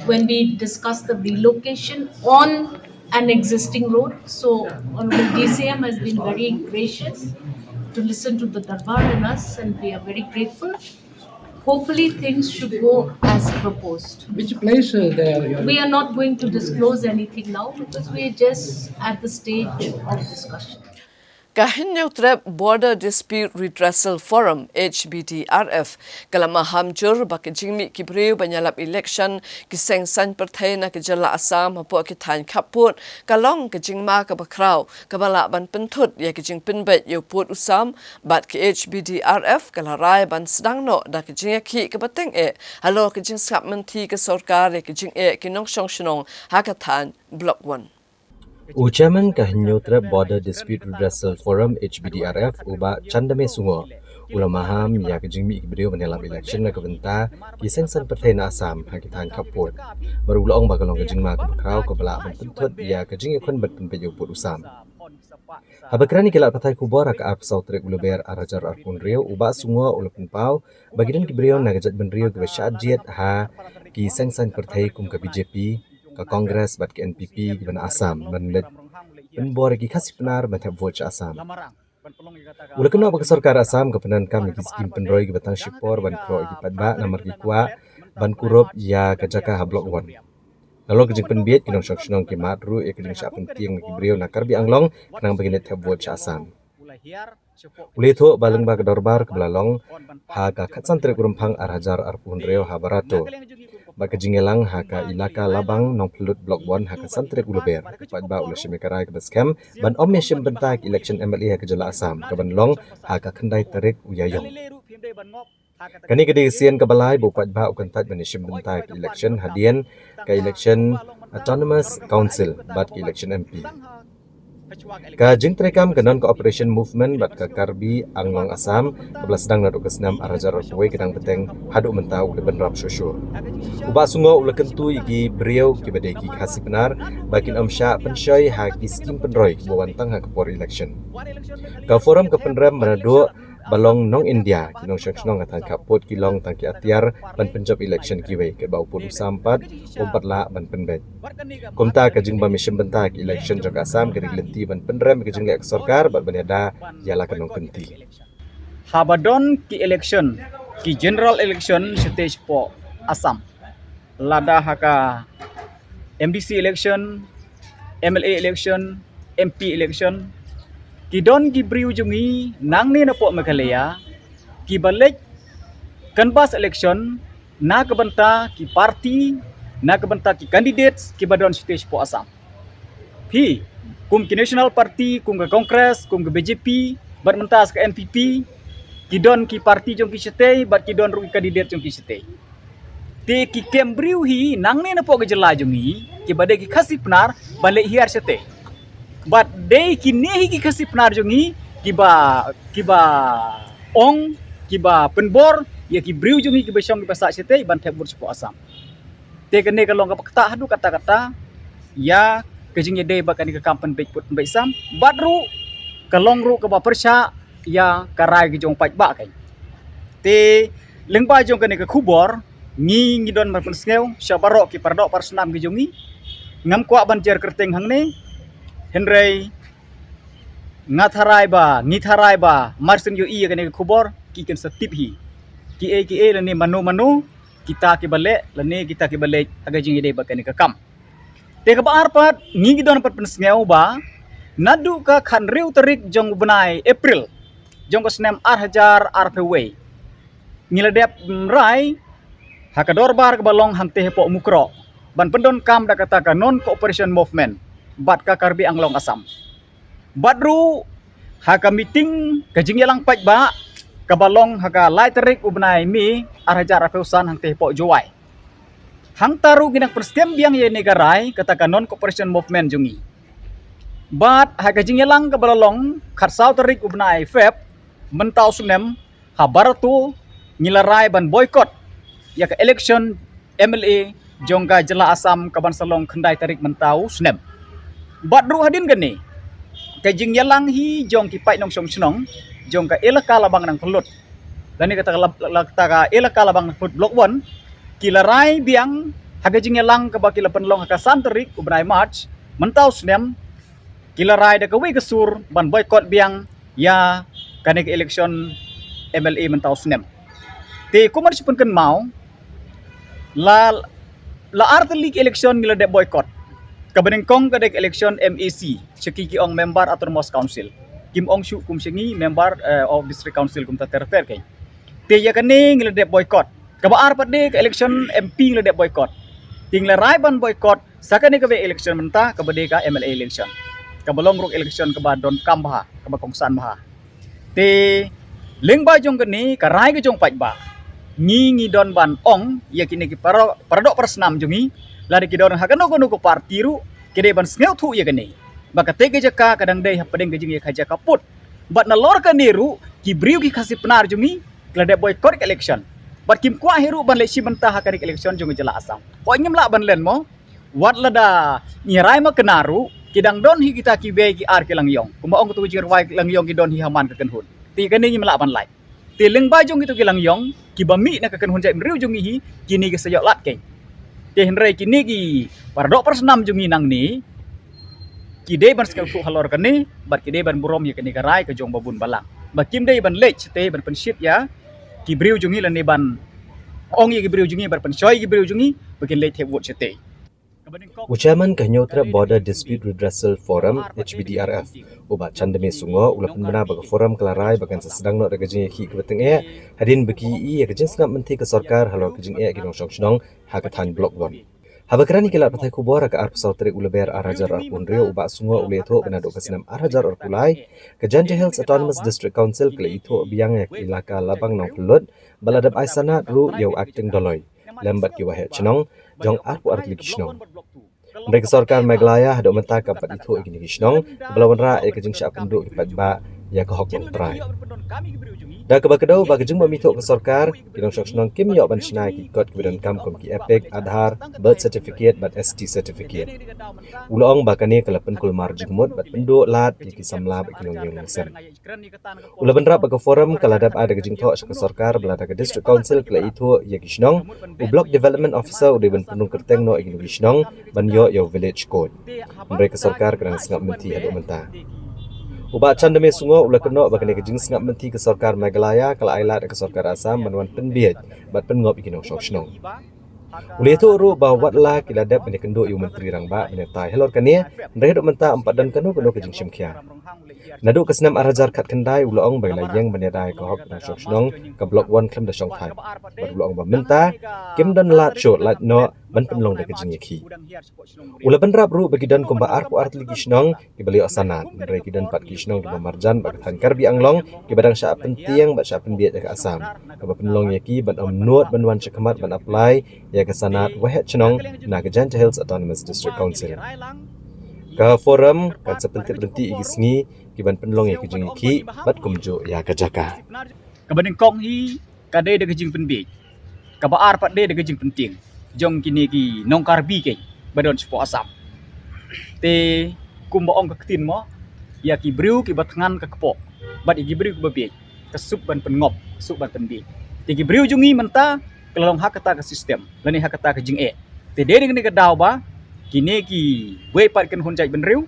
when we discuss the relocation on an existing road. So Honorable DCM has been very gracious to listen to the Darbar and us, and we are very grateful. Hopefully things should go as proposed. Which place there? We are not going to disclose anything now because we are just at the stage of discussion. Kahinyautrep Border Dispute Redressal Forum HBDRF kalama hamjur bakijingmi kibriu banyalap election kiseng san pertai na kejala Assam hapo kitan kaput kalong kejingma kabakrau kabala ban pentut ya kejing penbet yo put usam bat ke HBDRF kalarai ban sedang no da kejing ki kabateng halo kejing skap menti ke sarkar ya kejing kinong songshonong hakatan block 1. Ucaman Kahinyotra Border Dispute Redressal Forum HBDRF uba Chandame Sungo ulamaham ya kejingmi ibrio menelam election na kebenta kiseng san pertai na Assam hakitan kaput baru ulong bagalong kejingma kebakrau kebala pentut ya kejing ikon berpenpeyo put usam habakrani kelak patai kubor ka ap sautrek uleber arajar arpun rio uba sungo ulapun pau bagidan kibrio na kejat benrio ke syadjet ha kiseng san pertai kum ke BJP ke Kongres bat ke NPP ke bana Assam menlet penbor gi kasih benar matap vote Assam. Ula kena bagi sarkar Assam ke penan kam gi skim penroi ke batang Shipor ban pro gi padba namar gi kwa ban kurup ya ke jaka ha blok 1. Lalu ke jeng penbiet kinong syokshonong ki matru e ke jeng syak penting gi brio na karbi anglong kenang bagi net vote Assam. Uli itu baleng ba ke Dorbar ke belalong ha ka katsan trek rumpang arhajar arpun reo ha barato. Baka jingelang haka ilaka labang nong pelut blok 1 haka santrek uleber kepat ba ula shemekarai ke baskem ban om yeshim bentak election MLA haka jala Assam ke ban long haka kendai tarik uyayong kani gede sian ke balai bupat ba ukantat ban yeshim bentak election hadian ke election autonomous council bat ke election MP ka jing trekam ke non cooperation movement bat ke karbi anglong Assam kebla sedang naduk ke senam arajar kuwe kedang peteng haduk mentau le benrap syusyur uba sungo ula kentu igi beriau ki badeki khasi benar bakin amsya pensyoy ha ki skim penroi bawantang ha kepor election ka forum ke penram manado balong nong India kinong syaknong atan kaput kilong tangki atiar ban penjob election kiwe ke bau pun sampat umpat la ban penbet kumta ka jing ba mission bentak election jog Assam ke lenti ban penram ke jing lek sarkar bat banada yala kanong kenti habadon ki election ki general election stage po Assam lada haka MDC election MLA election MP election Kidon gibriu jungi nang ni napo Meghalaya ki balik canvas election na kebenta ki parti na kebenta ki candidates ki badon stage po Assam. Pi kum ki national party kum ke Kongres kum ke BJP bat mentas ke NPP kidon ki parti jong ki setei bat kidon ru candidate jong ki setei. Te ki kembriu hi nang ni napo ke jela jungi ki badai ki khasi penar balik hiar setei. But day kini ki kasih penar jungi kiba ong kiba penbor ya ki briu jungi kiba syong kiba sak sete ban tebur sepo Assam. Te kene kalau ngapa kata hadu kata-kata ya kejingnya day bakani ke kampen baik put baik sam badru kalong ru ke ba persya ya karai ki jong paj ba kai. Te lengba jong kene ke kubor ngi ngidon ban sneu syabarok ki pardok parsenam ki jungi ngam kwa ban jer kerteng hang ne Henry ngitharai ba marsin yo iya kene khubor ki ken setip hi ki e lani manu kita ki bale lani kita ki bale aga jing ide ba kene kam te ka bar pat ngi don pat pensngeu ba nadu ka khan riu tarik jong benai April jong ka snem hajar arpewe ngiladep rai hakador bar ka balong hante po mukro ban pendon kam da kata ka non cooperation movement bat ka karbi anglong asam badru haka meeting ka jingyalang paj ba kabalong haka laiterik ubnai mi arhajar arpeusan hante po juai hang taru ginak perskem biang ye negarai kata ka non cooperation movement jungi bat haka jingyalang kabalong kharsau tarik ubnai feb mentau sunem habaratu ngilarai ban boycott ya ka election MLA jongga jela asam kaban salong khendai tarik mentau sunem badru hadin gani kajing yalang hi jong ki pai nong song snong jong ka elaka labang nang pelut dan ni kata ka elaka labang nang pelut blok 1 kilarai biang hagajing yalang ka bakila penlong ka santerik ubnai march mentau snem kilarai da ka we kesur ban boycott biang ya kanek election MLA mentau snem te kumar sipun ken mau la artelik election ngila de boycott kabenengkong kadek election MEC Syeki ong member autonomous council Kim Ong Shu kum sengi member of district council kum tater kay te ya kane ngilade boycott kabaar pade ke election MP ngilade boycott tingla raiban boycott sakane ka election menta kabade ka MLA election kabalong rok election ka don kambha ka kongsan maha te lengba jong kane karai ke jong pajba ngi don ban ong ya kini ki paradok persnam jungi lari kidor hakano kono ko partiru kide ban sneu thu ye gane baka tege jaka kadang dei hapadeng gejing ye khaja kaput bat na lor ka niru ki briu ki khasi penar jungi klade boycott election bat kim kwa heru ban leksi mentah hakari election jungi jela asam ko nyem la ban len mo wat lada nyirai ma kenaru kidang don hi kita ki be ki ar ke langyong kuma ong tu jir wai langyong ki don hi haman ka kenhun ti gane nyem la ban lai ti leng ba jong itu ki langyong ki bami na ka kenhun jai mriu jungi hi kini ke sayok lat ke te henry kini ki paradok persnam jungi nang ni kide ban sekal fu halor kani bat kide ban burom ye kani karai ke jong babun balang bakim dei ban lech te ban penship ya ki briu jungi lan ni ban ong ye ki briu jungi ban pensoy ki briu jungi bakin lech te wot chete Ucaman Kanyotra Border Dispute Redressal Forum HBDRF ubat chandame sungo ulapun bena baga forum kelarai bagan sesedang nok regajing ki kebeteng hadin beki i regajing sengap menti ke sarkar halor kejing gidong song hakatan blok 1 habakrani kelat patai kubor ka arp sautrik uleber arajar arpun rio ubat sungo uletho benadok kesenam arajar arpulai ke Janja Hills Autonomous District Council kele itu biang yak ilaka labang nong pelut baladab aisanat ru yau acting doloi lambat ki wahe chenong jong arpu artli kishnong mereka sarkar Meghalaya hadok menta kapat itu igini kishnong belawan ra kejing syak penduk kipat ba ya ke hok trai da kebakedau bagajeng mamito ke sarkar kidong syak kim yok ban shnai ki kot kebedan kam kom ki epic adhar birth certificate bat ST certificate ulong bakane kelapen kulmar jengmut bat penduk lat ki samla kinong yung sen ulaban ra bag forum kaladap ada kejing thok ke sarkar belada ke district council kala itu ya kishnong block development officer udah ban penung kerteng no igini kishnong ban yo village code mereka sarkar kadang sengap menti hadok menta ubat chandame sungo ula keno bakane kejing sengap menti ke sarkar Meghalaya kala ailat ke sarkar Assam manwan penbiet bat pengop ikinong shnong ule tu ru bawat la kiladap bene kendo yu menteri rangba bene tai helor kania ndredok menta empat dan keno kejing simkhia nadu kesenam arajar kat kendai ula ong bai layang bene dai ko hok nang shnong ke blok 1 klem da shong thai bat ula ong ba menta kim dan lat shot lat no ban penlong da kejing yaki ula benrap ru bagi dan komba arpu artli kishnong ki bali asanat ndre ki dan pat kishnong ki marjan bag than karbi anglong ki badang sya pentiang bat sya penbiet ka Assam ka penlong yaki ban om nuot ban wan chakmat ban apply ya ke sanat wahet chnong na ke Janja Hills Autonomous District Council ka forum kan sepentit benti igisngi ki ban penlong ya kejing ki bat kumjo ya ka jaka kabenengkong hi kade de kejing penbiet kabaar pat de kejing penting jong kini ki nong karbi ke badon spo Assam te kumba ong ketin mo ya ki briu ki batangan ke kepok bat igi briu ke bebiet ke sup ban pengop sup ban penbiet te ki briu jungi menta kelong hak kata ke sistem lani hak kata ke jing te de dengan ke daw ba kini ki we pat ken hunjai ben riu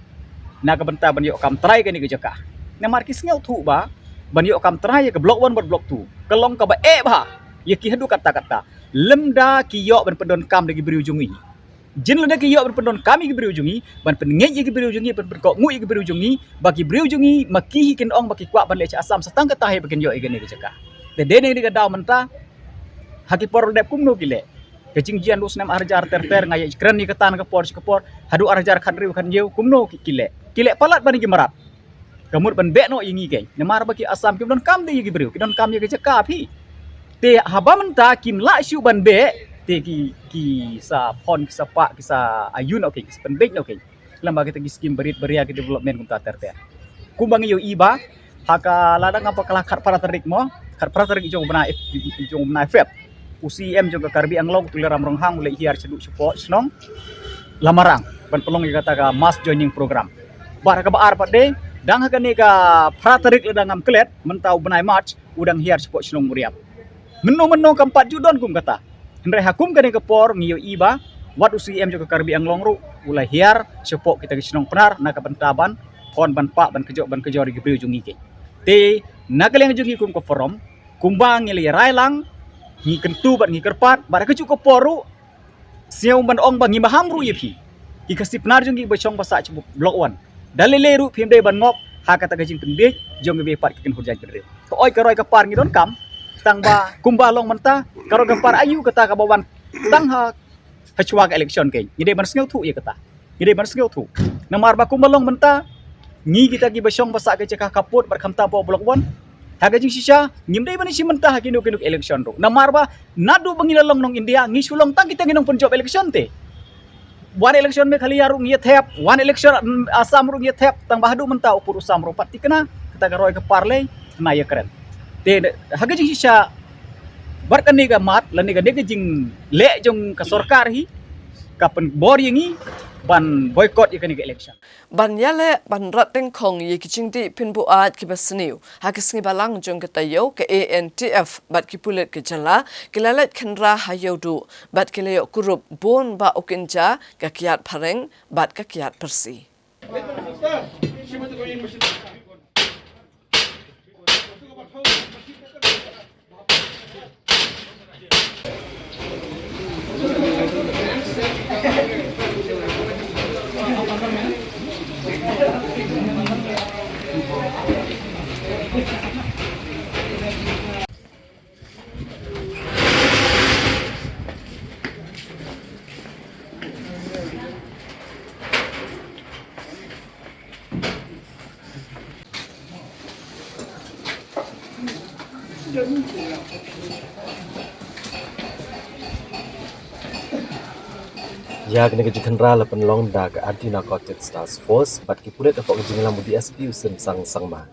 na ka benta ban yo kam trai ke ni ke jaka namar ki sngew thu ba ban yo kam trai ke blok 1 blok 2 kelong ka ba ba ye ki hadu kata-kata lemda ki yo ban pendon kam lagi beri ujungi jin lenda ki yo ban pendon kami ki beri ujungi ban penget ye ki beri ujungi ban kok ngu ye ki beri ujungi bagi beri ujungi maki kin ong baki kwa ban lech asam satang ka tahe bakin yo igene ke jaka de dene ni ga daw menta haki por dep kum no kile kecing jian lu senam arjar ter ngaya keren ni ketan ke por hadu arjar khandri kan yeu kum no kile palat ban ki marat kamut ban be no yingi ke namar baki asam ki don kam de ye ki beri ki don kam ye ke jaka phi te haba menta kim la shu ban be te ki sa pon ki sa pa ki sa ayun okay ki pen bek okay lamba kita ki skim berit beria ki development kum ta ter kumbang yo iba haka ladang apa kala khat para terik mo khat para terik jong bana feb UCM jong karbi anglong tuleram rong hang mulai hiar cedu support snong lamarang ban pelong kata ka mass joining program bar ka baar pade dang ka ne ka para terik ladang am klet mentau benai march udang hiar support snong muriap menno keempat judon kum kata Hendrai hakum kane ke por ngiyo iba wat UCM juga karbi anglong ru ulai hiar sepok kita kisnong penar na kapentaban pon ban pak ban kejo di gebriu jungi ke te nakaleng jungi kum ko forum kumbang ngeli railang ngi kentu ban ngi kerpat bara keju ko poru siau ban ong bang ngi mahamru yepi ki kasi penar jungi bocong basa cebuk blok 1 dalile ru pimde ban ngop ha kata gajing pendek jong be pat ken hurjan pedre ko oi karoi ka par ngi don kam tang ba kumba long menta karo gempar ayu kata ka bawan tang ha hachwa ka election ke ngide ban sngew thu ye kata ngide ban sngew thu namar ba kumba long menta ngi kita gi basong basa ke cekah kaput bar khamta po blok 1 haga jing sisa ngimdai ban si menta kinuk election ro namar ba nadu bangilalong nong India ngi sulong tang kita nginong punjob election te one election me khali yaru ngi thep one election asam ru ngi thep tang bahadu menta upur usam ro pati kena kata ka roi ke parle na ye keren te haga jing sisa barkan ni ga mat lan ni ga de jing le jong ka sarkar hi kapan bor yengi ban boycott ikan ke election ban yale ban rateng kong ye kiching di pinbu at ki basniu ha kisngi balang jong ke tayo ke ANTF bat ki pulet ke jala kilalet khandra hayodu bat kilayo kurup bon ba okinja ka kiat pareng bat ka kiat persi Ya kena kerja kendra lepen long da ke anti narcotics task force bat ki pulet apok kerja ngalam DSP usim sang ma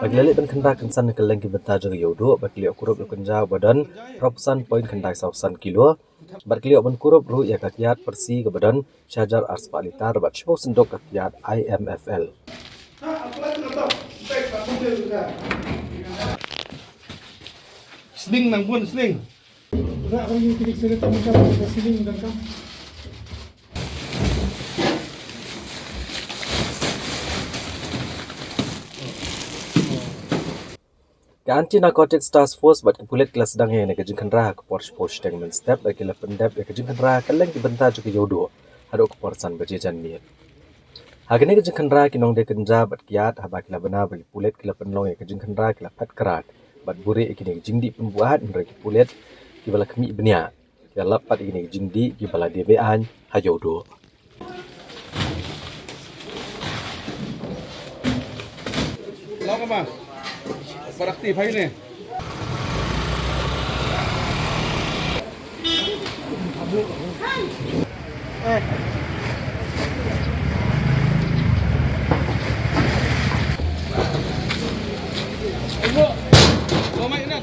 bagi lalik ben kendra kensan ke lengki benta jaga yodo bagi liok kurup lu kenja badan propusan poin kendai sausan kilo bat liok ben kurup ru ya kakiat persi ke badan syajar ars palitar bat shpo sendok kakiat IMFL Sling nang pun sling. Enggak, kalau yang klik saya tamu cara kita sling dan kam. Ke anti narcotics task force bat ke pulet kelas sedang yang kerja kendra ke Porsche dengan step bagi lepen dep kerja kendra ke lengki benta juga yodo hadok ke porsan berjajan mir. Hagene kerja kendra kinong de kenja bat kiat habak la bena bagi pulet ke lepen long yang kerja kendra ke lapat kerat bat buri ikini jingdi pembuat mereka pulet ki bala kemi benia ki lapat ikini jingdi ki bala DBan hayodo Lawan mas. Beraktif hari ni. Kau main nak?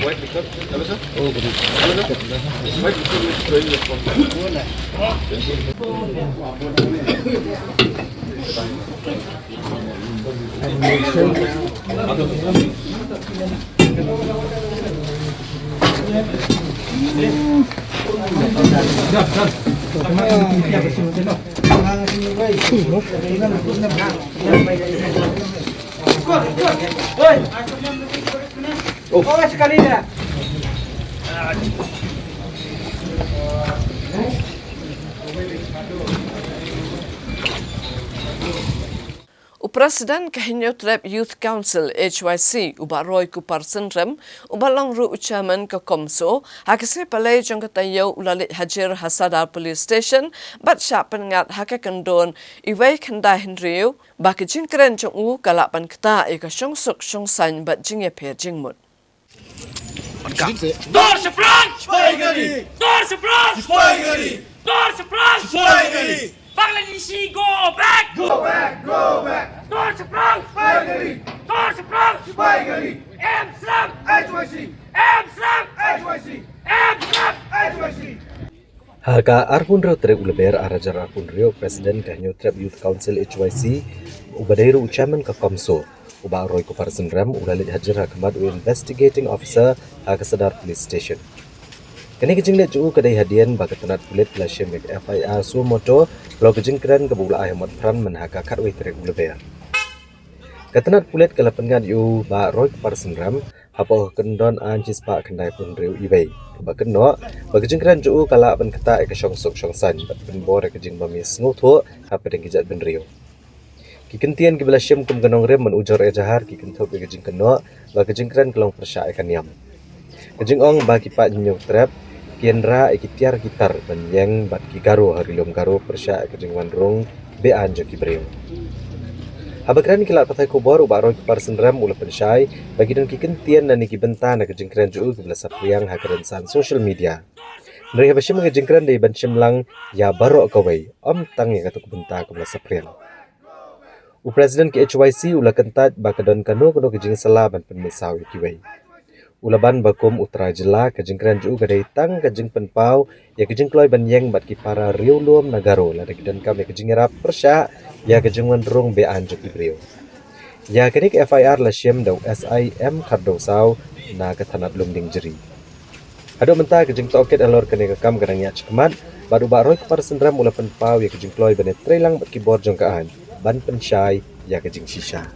White liquor, hello sir. Oh, good. Hello sir. White liquor is going responsible. O Presiden Kahinyo Trap Youth Council HYC uba Roy Kupar Sendrem uba long ru chairman ka Komso hakase palay jong katayo ulalit Hajar Hasadar Police Station bat sya pengat haka kendon iway kanda Henryu ba ka jingkren jong u kalapan kata e ka syong suk syong san bat jingye phe jingmut. Door seberang, door seberang, door seberang, Bangladeshi go back, go back, go back. Door seberang, door seberang, Amsterdam, Amsterdam, Amsterdam, Haka Arpun Reo Trek Uleber Arajar Arpun Reo Presiden Kahinyo Trap Youth Council HYC Ubadairu Chairman ka Komso Uba Roy Kupar Sendram Ulalit Hajar Hakamat Investigating Officer Hakasadar Police Station. Kini kejing le juu kedai hadian bagi tenat kulit lasyem bagi FIR Sumoto kalau kejing keren ke bula ayam peran menhaka karwe Trek Uleber. Ketenat kulit kelapengan yu ba Roy Kupar Sendram apa kendon anjis pak kendai pun Reo Ibai. Ba keno bagi kejing keren juu kala pen keta ke syong sok syong san bat pen bor kejing bamis ngutho apa deng kijat ben Reo. Kikentian ke belasem kum genong rem menujur ejahar kikentau ke kejing keno ba kejing keren kelong persya ikan yam. Kejing ong ba kipak nyok trap kienra ikitiar gitar benyeng bat kigaro harilom garo persya kejing wandrung be anjo kibreu. Habakran kilat patai kubor uba Roy Kupar Sendram ula pensyai bagi dan kikentian dan ikibenta na kejing keren juu ke belasa priang hakarensan social media. Dari habashim kejing keren dari banshim lang ya baro kawai om tang yang katuk benta ke belasa priang. U Presiden ke HYC ula kentat bakadon kano kejing salah ban penmesaw kiwai. Ulaban bakum utara jela kejing keren juu kadai tang kejing penpau ya kejing kloy banyeng bat kipara riulum nagaro lada kidan kam ya kejing rap persya ya kejing wandrung be anjuk ibreu. Ya kini ke FIR lasyem dau SIM kardau saw na ketanat lumding jeri. Ado mentah kejing toket alor kene kam kadang ya cekmat baru ba Roy Kupar Sendram ula penpau ya kejing kloy bane trelang bat kibor jongkaan ban pensyai ya kejing shisha.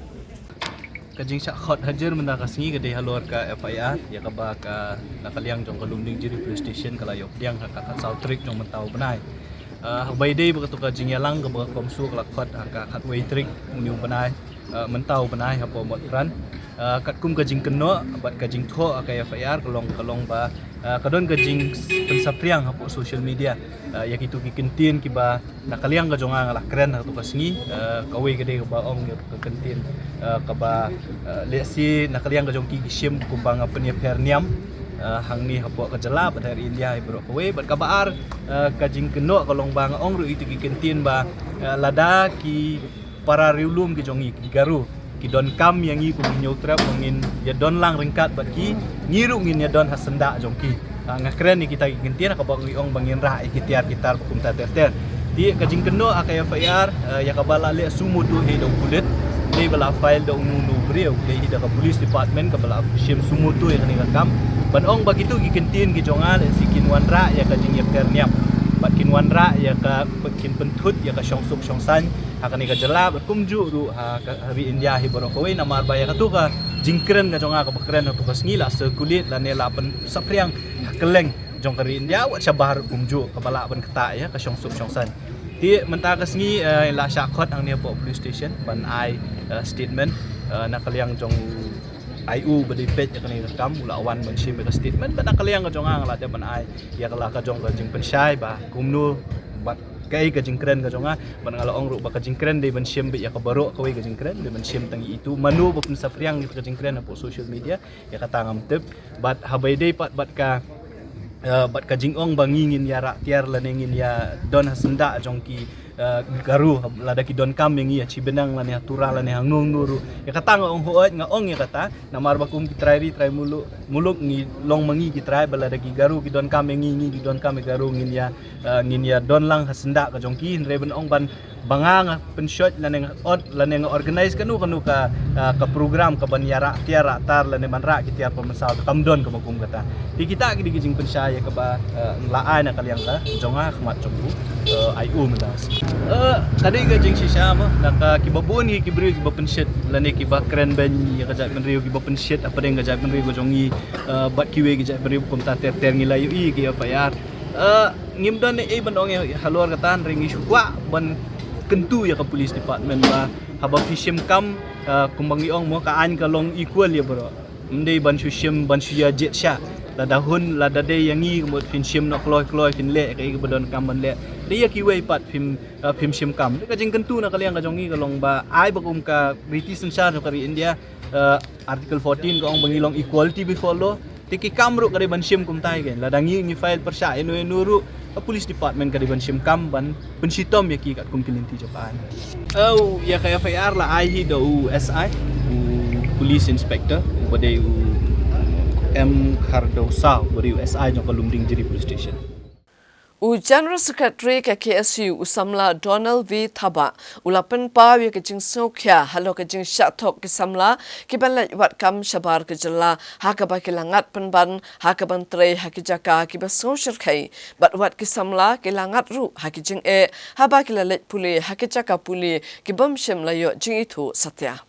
Kajing syak khot hajar menda kasingi kedai halor ka FIR ya ka ba ka nakaliang jong kalumding jiri police station kala yok liang ka Southrick jong mentau benai by day begitu kajing yalang ka ba Komsu kala khot ka Khatway trick uniu benai mentau benai hapo mot ran kat kum kajing keno bat kajing tho ka FIR kalong ba kadon kajing pensapriang hapo social media ya kitu kikentin kiba nakaliang ka jonga ngala keren tu kasingi kawe gede ka ba ong ka kentin ka ba lesi nakaliang ka jong ki sim kumbang apnya perniam hang ni hapo ka jela bat hari India ibro kawe bat kabaar kajing keno kalong bang ong ru itu kikentin ba lada ki para riulum ki jongi ki garu ki don kam yang i kuminyo trap mangin ya don lang ringkat bat ki ngiru ngin ya don hasenda jongki ngakren ni kita gintian ka bang ong bangin ra ikitiar gitar kum ta ter di kajing keno akaya FIR ya ka bala le sumu tu he do kulit le bala file do unu breu le ida ka police department ka bala shim sumu tu yang ni kam ban ong bagitu gikentin gi jongal sikin wanra ya kajing ya perniam bat kin wanra ya ka kin pentut ya ka syongsuk syongsan akan ika jela berkumju ru hari India hiboro kowe nama arbaya katu ka jingkren ka jonga ka bakren tu ka ngila sekulit la nela pen sapriang keleng jong kari India wat syabahar kumju ka bala ban keta ya ka syongsuk syongsan ti menta ka sngi la syakot ang ne po police station ban ai statement nakaliang jong IU bedipet ya kani kam ula awan ban shim ka statement ban nakaliang ka jonga ngala ban ai ya kala ka jong ka jing pensyai ba kumnu bat kai ka jingkren ka jonga ban ngala ong ru ba ka jingkren de ban shim be ya ka baro ka we ka jingkren de ban shim tangi itu manu ba pun sapriang ni ka jingkren po social media ya ka tangam tep bat habai de pat bat ka jingong bangingin ya ra tiar lanengin ya don hasenda jongki garu lada ki don kam yang ia cibenang la ne tura la ne hangung nuru ya kata ngong hoat ngong ya kata namar bakum ki trai muluk ngi long mangi ki trai balada ki garu ki don kam ngi ki don kam garu ngin ya don lang hasenda ka jongki reben ong ban bangang penshot laneng organize kanu ka program ka banyara tiara tar lane manra ki tiar pemasal kamdon ka magum kata di kita ki digijing pensaya ka ba laai na kaliang ka jonga khmat chombu ai mendas tadi ga jing sisa mo naka kibabun ki bri ki penshot lane ki ba kren ben ya ka jak menriu ki penshot apa deng ga jak menriu go jongi bat kiwe ki jak menriu kom ta ter ngilayu i ki FIR ngimdon e bandong halor katan ringi shukwa ban kentu ya ke police department ba haba fishim kam kumbang iong mo kaan kalong equal ya bro mendai ban sushim ban suya jet sha la dahun la dade yangi kemot fishim nak kloi fin le kai ke badon kam ban le dia ki wei pat film shim kam ka jing kentu na kaliang ka jongi kalong ba ai bakum ka British sensar kari India article 14 ka ong bangilong equality before law tiki kamru kari ban shim kum tai gen la dangi ngi file persya enu police department kari ban shim kam ban pensitom ya ki kat kum kilinti Japan ya ka FIR la ai hi do SI police inspector bade M Cardosa bade SI jong kalumding jiri police station General Secretary ke KSU usamla Donald V Thaba ulapan pa wi ke jing sokya halo ke jing shatok ke samla ki banla wat kam shabar ke jalla ha ka ba ke langat penban ha ka ban tre ha ki jaka ki ba social khai bat wat ke samla ke langat ru ha ki jing ha ba ki la let puli ha ki jaka puli ki bam shem la yo jing itu satya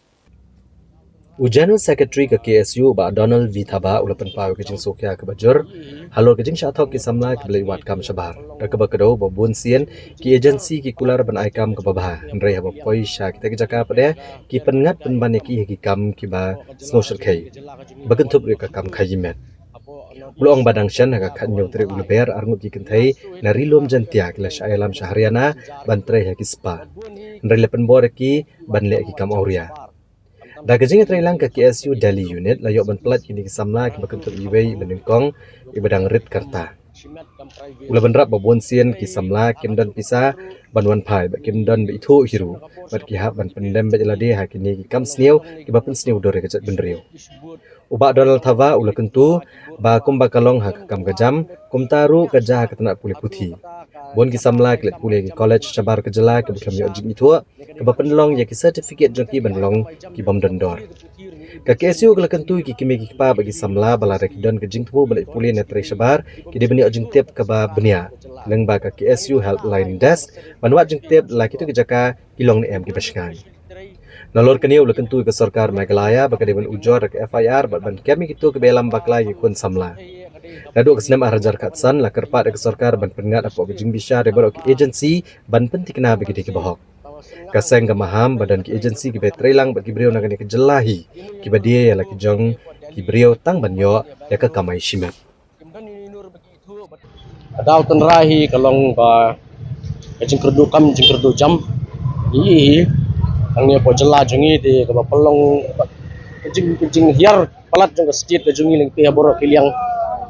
General Secretary ke KSU ba Donald V Thaba ulapan pa ke jing sokya ke bajur halo ke jing shatok ki samla ke blai wat kam shabar da ke ba kedo ba bun sien ki agency ki kular ban ai kam ke babah nrei ba poi sha ki te jaka pade ki pengat penban ki kam ki ba social khai ba kentup re ka kam khai met Bulong badang shan ka khan nyong tre ulber arngut ki kenthai na rilom jantia ki la shailam shahriana ban tre ha ki spa nrei le penbor ki ban le ki kam auria da gajing trailang ka KSU Delhi unit la yok ban plat kini ki samla ki bakentup iwei benengkong ibadang rit karta ula ban rap babon sien ki samla kimdan pisa banwan phai ba kimdan be itho hiru bat ki ha ban pendem be lade ha kini ki kam snew ki ba pen snew dore ka chat benriu uba Donald Thava ula kentu ba kum ba kalong ha kam gajam kum taru ka ja ka tanak puli puthi bon ki samla ki let puli ki college chabar ka jala ki bkham yo jing itho ka ba penlong ya ki certificate jong ki banlong ki bom dondor ka KSU ka kentu ki kimi ki pa bagi samla bala rekidon ka jing thu balai puli ne tre chabar ki de bani jing tep ka ba bania leng ba ka KSU helpline desk banwat jing tep la ki tu ki jaka kilong ne em ki basngan Nalor kini ula kentu ke sarkar Meghalaya baka dewan ujor ke FIR ban kami kitu ke belam bakla ki kun samla. Nadu ke senam arajar katsan la kerpat ke sarkar ban pengat apa ke jing bisha de barok agency ban pentikna bagi ke bahok. Kaseng ke maham badan ke agency ke betrelang bagi beliau nagani ke jelahi ki badie ya la ki jong ki beliau tang banyo ya ke kamai shimat. Adau tenrahi kalong ba jing kerdu kam jing kerdu jam i ang po jela jungi di ka pelong jing hiar palat jong state jungi leng pe boro kiliang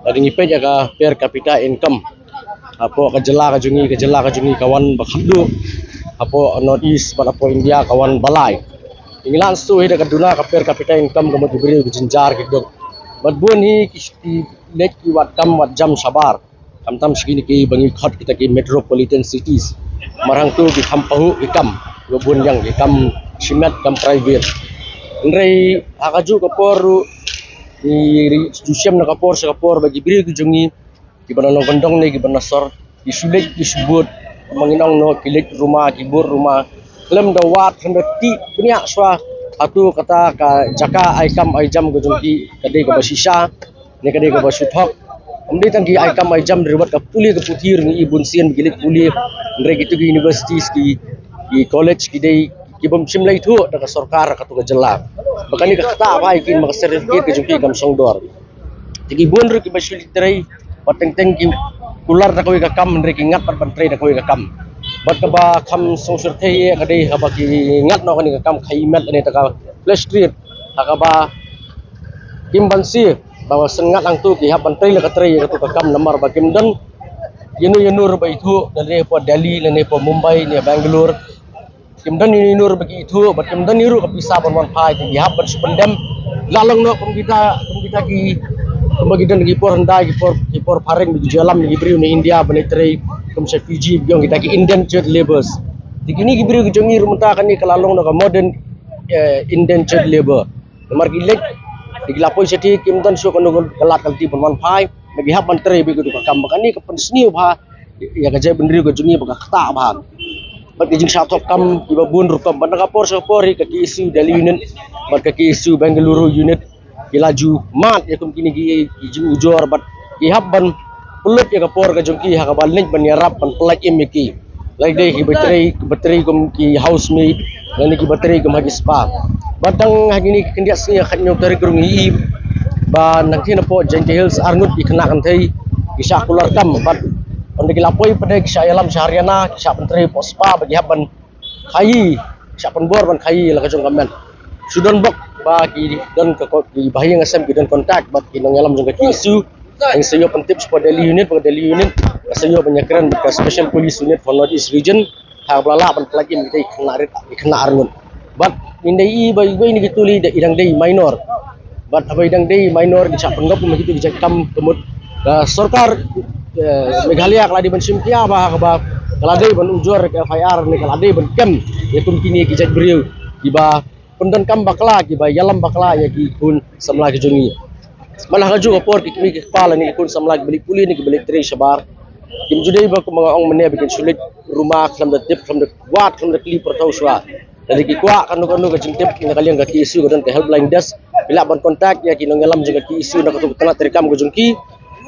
dari ngipe jaga per capita income apo ka jela ka jungi kawan bakhdu apo north east apo India kawan balai inglan su hida ka duna ka per capita income ka mo diberi jinjar kidok badbun hi ki lek ki wat kam wat jam sabar kamtam segini ki bangi khat kita ki metropolitan cities marang tu ki khampahu ikam gobun yang ikam simet kam private nrei akaju kapor di jusiam na kapor sa kapor bagi biri kujungi ki bananong gondong ni ki banasor ki sulit ki subut manginong no kilik rumah kibur rumah lem dawat hendati punya swa atu kata ka jaka aikam aijam gojungki kade ka basisa ni kade ka basuthok amdi tangki aikam aijam riwat ka puli ka puthir ni ibun sien gilik puli nrei gitu ki universities ki college ki dei ki bom simlai thu da ka sarkar ka tu ka jela bakani ka kata apa ikin mak certificate ka jungki gam songdor tigi bun ru ki basul trai pateng teng ki kular da koi ka kam nrei ki ngat pat trai da koi ka kam bat ka ba kham songser thei ka dei ha ba ki ngat no ka ni ka kam khai met ani ta ka flash street ka ba kim bansi bawa sengat ang tu ki ha ban trai la ka trai ka tu ka kam namar ba kim dan Yenur itu dari po Delhi dan po Mumbai ni Bangalore kimdan yenur bagi itu bat kimdan niru kapisa pon wan pai di hab bersependem lalang no kita ki kemudian lagi por handa ki por paring di jalan di beriu ni India benetre kumse Fiji biong kita ki indentured laborers dikini ki beriu ki jongi rumta kan ni kalalong no modern indentured labor mar ki lek digilapoi seti kimdan so kono galat kalti pon wan pai bagi hab mentre bi ku kam bakani ka pensniu bha ya ka jai bendri ko jongi baka khata bha bat jing satu kam ki babun rukam ban ka por so por ki isu Delhi unit bat ki isu Bangalore unit ilaju mat ya kum kini gi ujor bat ki habban pulut ya kapor ka jongki ha kabal nik ban yarap ban pelak imiki like dei ki bateri kum ki housemate dan ki bateri kum hagi spa batang hagini kendia sia khanyo dari gerung hi ba nangki na po Jente Hills arngut ikenakan thei kisah kular kam bat onde ki lapoi pada kisah alam sehariana kisah menteri po spa bagi habban khai kisah penbor ban khai la ka jong kamen sudon bok bagi dan ke bahaya ngasem ki dan kontak bat kinong alam jong ki isu yang sayo tips for Delhi unit sayo penyekran ke special police unit for North East region ha blala ban pelagi mi ikna arngun bat indai bai ni kituli da idang dei minor bat abai idang dei minor di chapun gap mi gitu di kam kemut sarkar Meghalaya keladi ban simtia ba keladi ban ujur ke FIR ni keladi ban kem ya kum kini ki jak beriu iba pundan kam bakla ki ba yalam bakla ya ki kun samla ki jongi malah kaju por ki mi kepala ni kun samla balik puli ni balik tri sabar kim judai ba ko mga ong mene bikin sulit rumah from the tip from the wat from the clip pertau swa dari ki kwa kanu ka jingtip ni kalian ka ki isu dan ka helpline desk bila ban kontak ya ki nongalam juga ki isu na katu tanah terikam ko jongki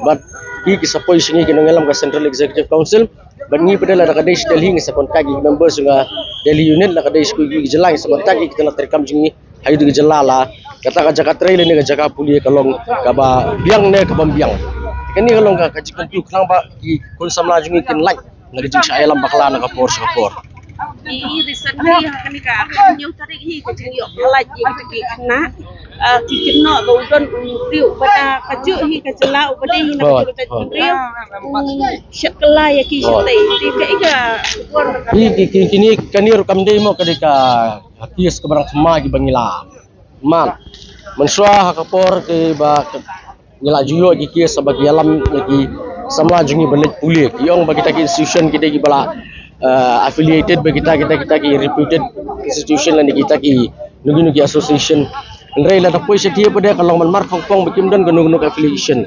bat ki sapoi singi ki nongalam ka Central Executive Council bangi padala na kadai Delhi sa kontak ki members nga Delhi unit na kadai ku ki jelang sa kontak ki tanah terikam jingi hayu di jelala kata ka jaka trail ni ka jaka puli kalong ka ba biang ne ka bambiang kani kalong ka jikan tu klang ba ki kun samla jingi kin like na jing sa alam bakla na ka por I recently kani ka new tarik hi ka jing yo like ki kana ki kinno ba udon riu bata kaju hi ka jela ubade hi na ka riu shakla ya ki shtai ti ka iga hi kini kanir kam dei mo kadika hakis kebarang sema ki bangila mal mensua hakapor ke ba ngila juyo ki ki sabagi alam ki samla jungi balik puli ki ong bagi ta ki institution kita ki bala affiliated bagi kita ki reputed institution lan kita ki nugi association ndrei la tapoi setia pada kalau man mar pong bikim dan gunung affiliation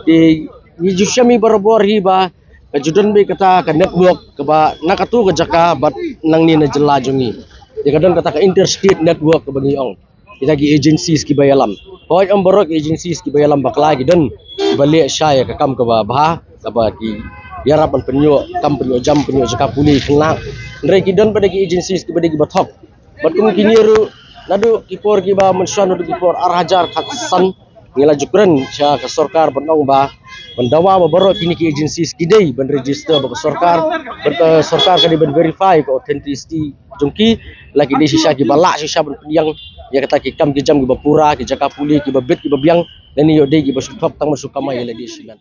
di jusyami barabor hi ba kajudan be kata ka network ka ba nakatu ka jaka bat nang ni na jela jungi di kadang kata ka interstate network ka bagi ong kita ki agencies ki bayalam hoy ang borok agencies ki bayalam bakla ki dan balik syaya ka kam ka ba ka ba ki yarapan penyo kam penyo jam penyo jaka puli kena ndrei ki dan pada ki agencies ki bagi bathok bat kum kiniru nadu ki por ki ba mensuan nadu ki por arhajar khatsan ngila jukran sya ka sarkar banong ba bandawa ba borok kini ki agencies ki dei ban register ba sarkar ka di ban verify ka authenticity jongki lagi di sisa ki balak sisa ban yang ya kata ki kam ki jam ki bapura ki jaka puli ki babet ki babiang dan yo dei ki basukap tang masukamay la di silan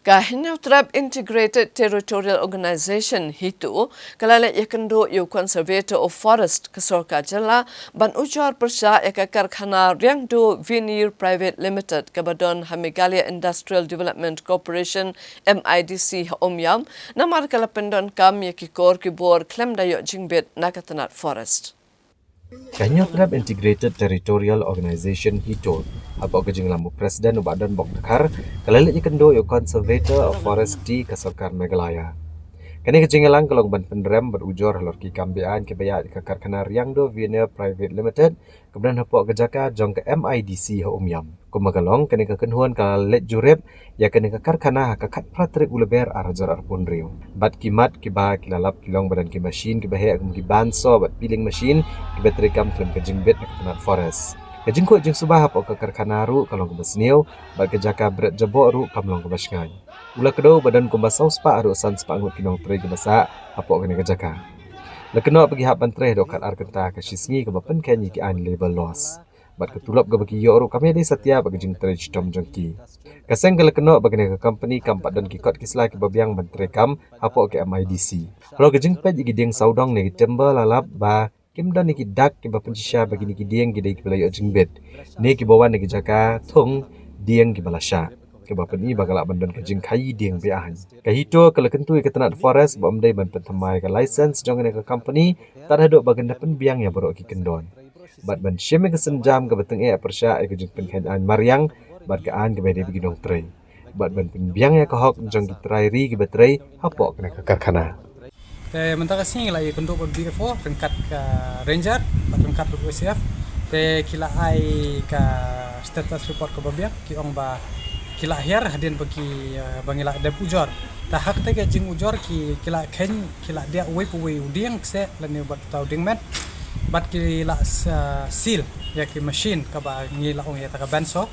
Kahinyo Trap Integrated Territorial Organization hitu kalala yakendo yu Conservator of Forest kasorka jala ban ujar persya eka karkhana riangdo Veneer Private Limited kabadon Meghalaya Industrial Development Corporation MIDC omyam namar kalapendon kam yakikor kibor klemdayo jingbet nakatanat forest. Kahinyo Trap Integrated Territorial Organization hitu apa kejing lamu presiden badan bok dekar kalalik kendo yo Conservator of Forest di kasarkar Meghalaya. Kani kejing lang kalong ban pendrem berujur halor ki kambian ke baya ke karkhana Riangdo Veneer Private Limited kemudian hapok kejaka jong ke MIDC ha umyam. Kumagalong kani ke kenhuan kalalik jurep ya kani ke karkhana ka kat pratrik uleber arjar arpun riu. Bat kimat kiba kilalap kilong badan ki machine ki bahaya ki banso bat peeling machine ki bateri kam klem kejing bet ke forest. Kejing ko jing subah hapok ke karkhana ru kalong ke besniu bat kejaka bret jabok ru kamlong ke basngai. Ula kedau badan kumbasau spa aru san spa ngut kinong tre ke basa hapok kene kejaka. Lekeno pergi hap bantre dokat arkenta ke sisngi ke bapen kenyi ki an label loss. bat ketulap ga bagi yo kami ada setia bagi jing tre stom jongki kaseng gala keno bagi ne company kampat dan kikot kislai ke babiang menteri kam hapo ke MIDC lo ke jing pej gi ding saudong ne temba lalap ba kim dan ni dak ke ba pencisha bagi ni dieng gi dei ke belayo jing bet ne ki bawan ne jaka thung dieng gi balasha ke ba pen i bagala bandan ke jing khai dieng be ahan ka hito kala kentui ke tanat forest ba mdai ban pentamai ka license jong ne ke company tar hadok baganda pen biang ya borok ki kendon bat ban sheme ke senjam ke beteng e persya e ke jing pen khan an mariang bat ka an ke bede bigi dong trei bat ban pen biang ya ka hok jong ki trai ri ke betrei hapok ne ke karkhana te mentaka sing lai kunduk BFO rengkat ke ranger rengkat ke OCF te kila ai ka status report ke babiak ki ong ba kila hiar hadin bagi bangila dep ujor ta hak te ke jing ujor ki kila khen kila dia we pu we udiang se lani bat tau ding met bat kila seal ya ki machine ka ba ngila ong ya ta ka banso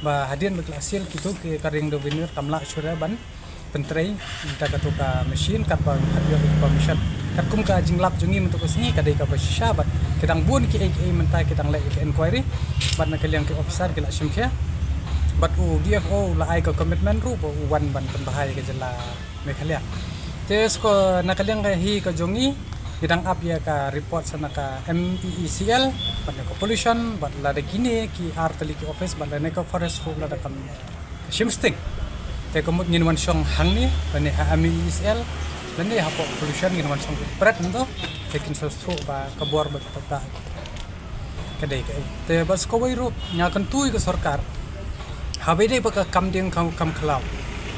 ba hadin bakla seal kitu ki karing do vinir kamla sura ban pentrei kita katuka machine kat bang hadio permission kat kum ka jing lap jungi untuk sini kadai ka basha bat kedang bun ki ai mentai kedang lai ke inquiry bat na kaliang ke officer kila simkia bat DFO la ai ka commitment ru bo wan ban penbahai ke jela mekhalia tes ko na kaliang hi ka jungi kedang up ya ka report sana ka MEECL bat na ko pollution bat la de kini ki arteli ki office bat na ka forest ru la da kam shimsting te komut ngin wan song hang ni bani MEECL lani hapo pollution ngin wan song pret ndo tekin so stro ba kabor ba ta kadai te bas ko wai ru nya kan tui ke sarkar habe dei ba kam ding kam khalau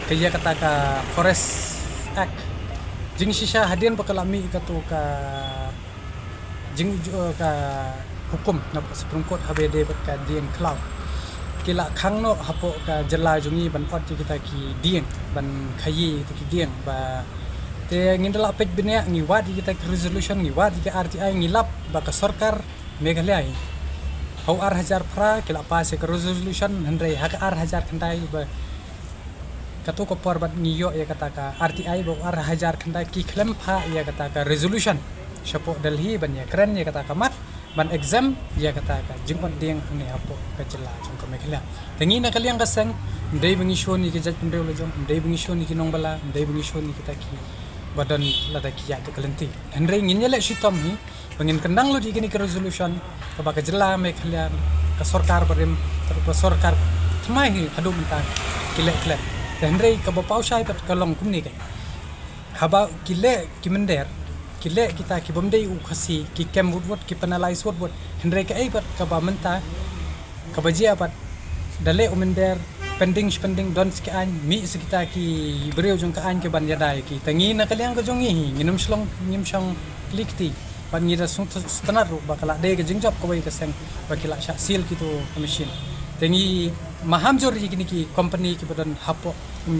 ke ya kata ka forest act jing shisha hadin ba kalami ka tu ka jing ka hukum na supreme court habe dei ba ka ding khalau kila khang no hapo ka jela jungi ban ot kita ki dieng ban khayi ki dieng ba te ngindala pej benya ngi wadi kita ki resolution ngi wadi ki RTI ngilap ba ka sarkar Meghalaya hau ar hajar pra kila pas ke resolution hendrai hak ar hajar khandai ba katu ko por bat ngiyo ya kata ka RTI ba ar hajar khandai ki klem pha ya kata ka resolution shapo Delhi ban ya keren ya kata ka mat ban exam ya kata ka jingkon dieng ni hapo ka jela jong ka Meghalaya tengi na kaliang kaseng ndai bengi shoni ki jaj pendeu lojong ndai bengi shoni ki nongbala ndai bengi shoni kita ki badan lada ki ya ke kelenti hendrai nginyele shitom hi bangin kendang lo di kini ke resolution ka ba ka jela Meghalaya ka sarkar barim ka sarkar thmai hi hadu menta kile kile hendrai ka ba pausai pat kalong kumni kai haba kile kimender kile kita ki bomdei u khasi ki kem wood ki penalize wood hendrai ka ai pat ka ba menta ka ba jia pat dale umender pending spending don ski an mi sekita ki breu jong ka an ke ban yadai ki tangi na kaliang ka jong hi nginum slong ngim shong likti ban ngira sung stanar ru bakala de ke jingjap ko bai ka seng bakila sha seal ki to machine tangi maham jor ji ki company ki badan hapo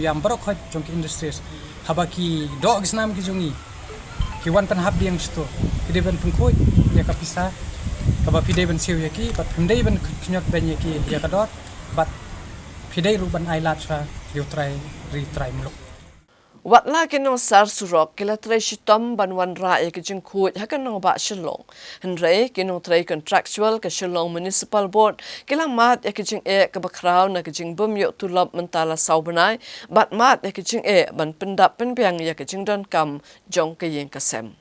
yam barok khot jong ki industries haba ki dog snam ki jongi ki wan pan hab diang sto ki de ban pungkoi ya ka pisa ka ba pide ban siu ya ki bat hundai ban knyot ban ya ki ya ka dot bat pide ruban ailat sa yu try retry muluk watla kino sar surok kila trai shitom banwan ra e kijing khut hakan no ba shillong hendrei kino trai contractual ka shillong municipal board kila mat e kijing e ka bakraw na kijing bum yo tulap mentala saubanai bat mat e kijing e ban pendap penbiang ya kijing don kam jong ka yeng kasem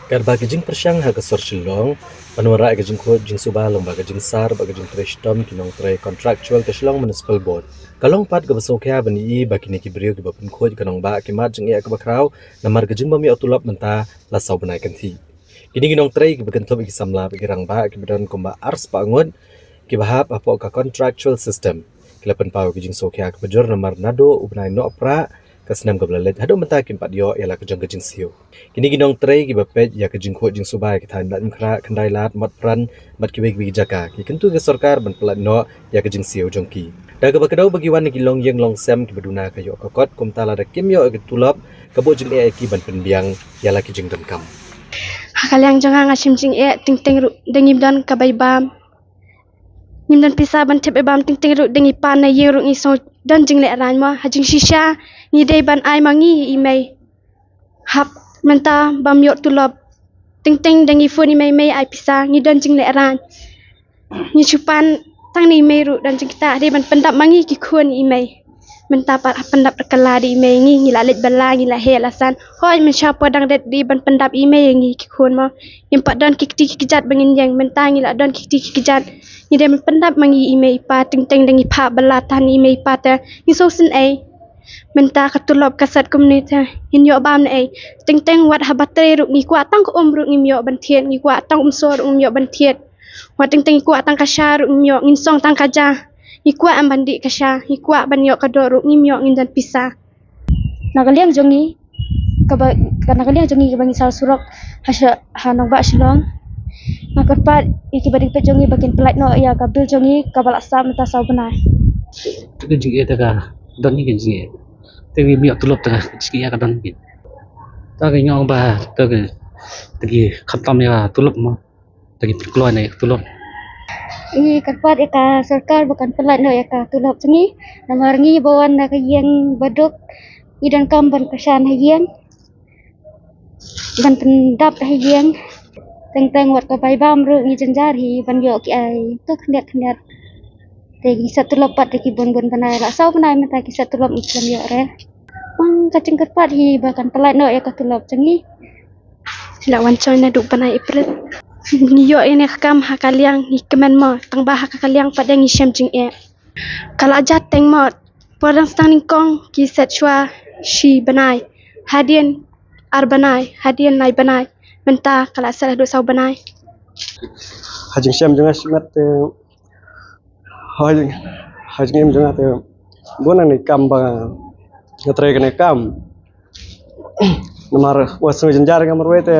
kar ba kijing persyang ha ka sor shillong panwara e kijing khut jing suba long ba kijing sar ba kijing trai shitom kinong trai contractual ka shillong municipal board kalong pat ga basokya bani ba kini ki brio ki ba pun khoj kanong ba ki mat jing e ka bakraw namar kijing bami otulap menta la saubanai kan thi kini kinong trai ki bakan thob ki samla ki rang ba ki bidon komba ars pa ngot ki bahap apo ka contractual system kilapan pau kijing sokya ka bajor namar nado ubnai no pra kasnam ka blalet hado menta kim pat yo yala ka jang kijing siu kini kinong trai ki bapet ya kijing khoj jing subai ki than lat khra khandai lat mat pran mat ki beg jaka ki kentu ke sarkar ban plat no ya kijing siu jongki daga bakadau bagi wan ki long yeng long sem ki baduna ka yo ka kot kum tala da kim yo ki tulap ka bo jing e ki ban penbiang yala ki jing dan kam hakaliang janga ngasim jing e ting ting ru dengim dan ka bai bam nim dan pisa ban tep e bam ting ting ru dengi pan na yeng ru ngi so dan jing le ran ma hajing shisha ni dei ban ai mangi imei hap menta bam yo tulap ting ting dengi funi mei mei ai pisa ni dan jing le ran ni chupan tang ni meru dan kita dia ban pendap mangi ki khun imei mentah pendap kala di imei ngi lalit bala ngi la he alasan hoi men siapa dang det di ban pendap imei ngi ki khun ma impak dan ki kijat bangin yang mentah ngi la dan ki kijat ni dia pendap mangi imei pa ting ting dangi pa bala tan imei pa ta ni so sen ai mentah katulop kasat komuniti in yo bam ai ting ting wat habatre ru ni kwa tang ko ru ngi yo ban thiet ni kwa tang so ru yo ban thiet wat ting ting kwa tang kasar ru yo ngin song tang kaja ni kwa am bandi kasha ni kwa ban yo kador ru ngi yo ngin dan pisa nakaliang jongi nakaliang jongi bangi sal surok hasha hanong ba shilong nakarpat ikibadik pe jongi bakin pelat no ya kabil jongi kabal asam ta sau benai Tukan jing eta ka don ni kan jing. Tapi miak tulop ta sikit ya ka don ni. Ta ka nyong ba ta ka tagi khatam ya tulop ma. Tagi keluar ni tulop. Karpat ka sarkar bukan pelat no ya ka tulop jongi namar ngi bawan na kayeng baduk idan kam ban kasan hayeng ban pendap hayeng teng wat ka bai bam ru ngi janjar hi ban yo ki ai tu khnet tegi satu lopat tegi bon panai la sau panai mata ki satu lop iklan yo re mang kacing karpat hi bahkan pelat no ya ka tulop cengi sila wan coy na duk panai ipret ni yo ini kam hakaliang ni kemen mo tang bah hakaliang padang ni syam jing e kala jat teng mo podang stang ning kong ki set chwa shi banai hadien ar banai hadien nai banai menta kala salah do sau banai hajing syam jangan semat hajing em jangan te bonang ni kam ba ngatre kene kam namar wasu jenjar ngamar we te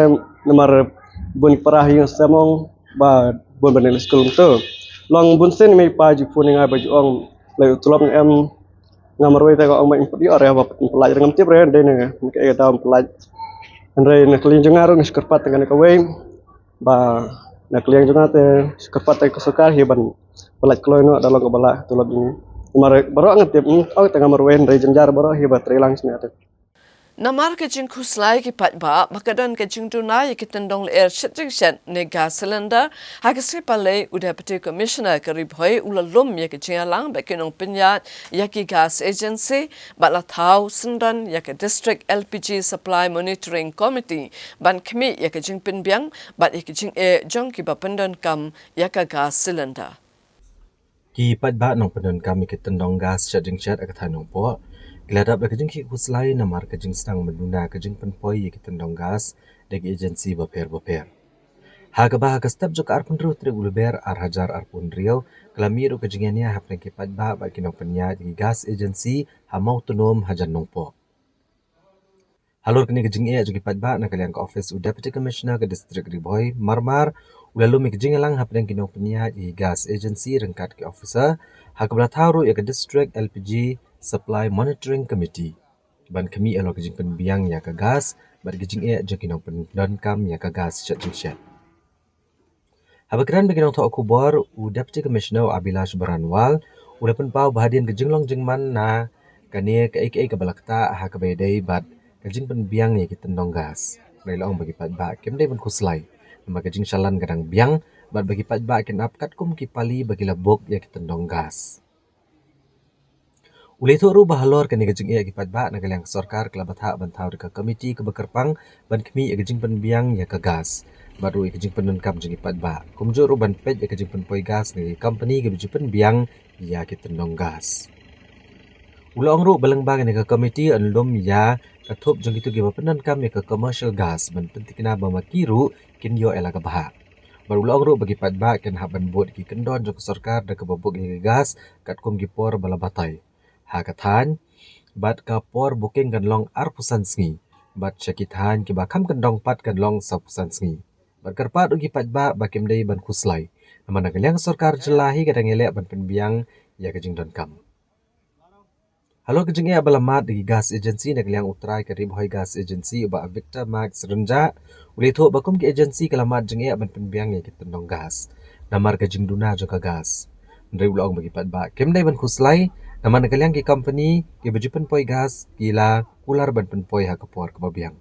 namar bun parah yang samong ba bun banel school tu long bun sen me pa ju pun ngai ba ju ong le tulop em ngamar we te ko ong ba import yo area ba pelaj ngam tip re de ne ke dalam pelaj andre ne klin jangar ngi skarpat dengan ka we ba na kliang jangar te skarpat te kesukar hiban pelaj kloy no dalam ko bala tulop ini namar baro ngatip ong te ngamar we re jenjar baro hibat relang sini ate Namar ke jing kuslai ki patba makadan ke jing tunai ki tendong air shitting shed ne gas cylinder hagasi pale udah deputy commissioner ke ribhoi ulalum ya ke jingalang bekinong pinyat ya ki gas agency batla thau sendan ya ke district LPG supply monitoring committee ban kmi ya ke jing pinbyang bat ya ke jing jong ki bapendan kam ya ka gas cylinder ki patba nong pendan kam ki tendong gas shitting shed akathanong po Gladap da kajing ki kuslai namar kajing stang menuna kajing penpoi ki tendong gas degi agensi baper. Haga bah step jok arpun ru tre ulber ar hajar arpun rio klamiru kajingania hapne ki padba ba kinong penya di gas agency hamau autonom hajan nongpo. Halor kini kajing joki padba na kalian ke office u deputy commissioner ke district Riboy Marmar ulalumi kajing lang hapne kinong penya di gas agency rengkat ke officer hakabla tharu ya ke district LPG Supply Monitoring Committee. Ban kami elo kajing penbiang ya ke gas, bat kajing jokinong pendon kam ya ke gas chat jing chat. Habakran beginong to okubor u Deputy Commissioner Abilash Baranwal udah penpau bahadian kajing long jingman na kane ke ke balakta ha ke bedai bat kajing penbiang ya kita tendong gas. Bailong bagi pat ba kem dai ban kuslai. Nama kajing shalan kadang biang bat bagi pat ba ken apkat kum ki pali bagi labok ya kita tendong gas. Ulai tu rubah halor kani kajing ki padba na galang sarkar kelabat hak bantau dekat komiti ke bekerpang ban kemi kajing penbiang ya ke gas baru kajing penungkap jing padba kumjur ruban pej kajing penpoi gas ni company ke biji penbiang ya ki tendong gas ulong ru balang bang ni ke komiti anlum ya katup jing itu giba penungkap ya ke commercial gas ban pentikna bamakiru kin yo ela ke bahak baru ulong ru bagi padba ken haban bot ki kendon jok sarkar de ke babuk ki gas kat kum gipor balabatai Hakatan, bat kapor booking kan long arpusan sngi, bat syakithan ki bakam kan dong pat kan long sapusan sngi. Bat karpat ugi pat ba bakim day ban kuslai, naman nagalyang sarkar jelahi kadang elek ban penbiang ya kajing don kam. Halo kajing ya balamat di gas agency nagalyang utrai karib hoi gas agency ba Victor Max Renja, uli tu bakum ki agency kalamat jeng ya ban penbiang ya kitendong gas, namar kajing duna joka gas. Ndai ulang bagi pat ba kem day ban kuslai, Nama nagalyang ki company ki baju penpoi gas kila kular ban penpoi ha kapor ke babiang.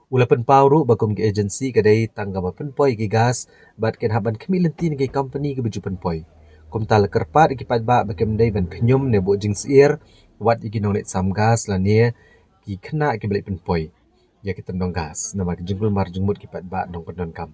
Ulapan pauru bakum ke agensi kadai tanggama penpoi ke gas bat ken haban kemilentin ke company ke baju penpoi. Kum tal kerpat ki pat ba bakem dai ban penyum ne bo jings ir wat iki nong net sam gas la ne ki kena ke balik penpoi. Ya kita nong gas nama ke jengkul mar jengmut ki pat ba nong konon kam.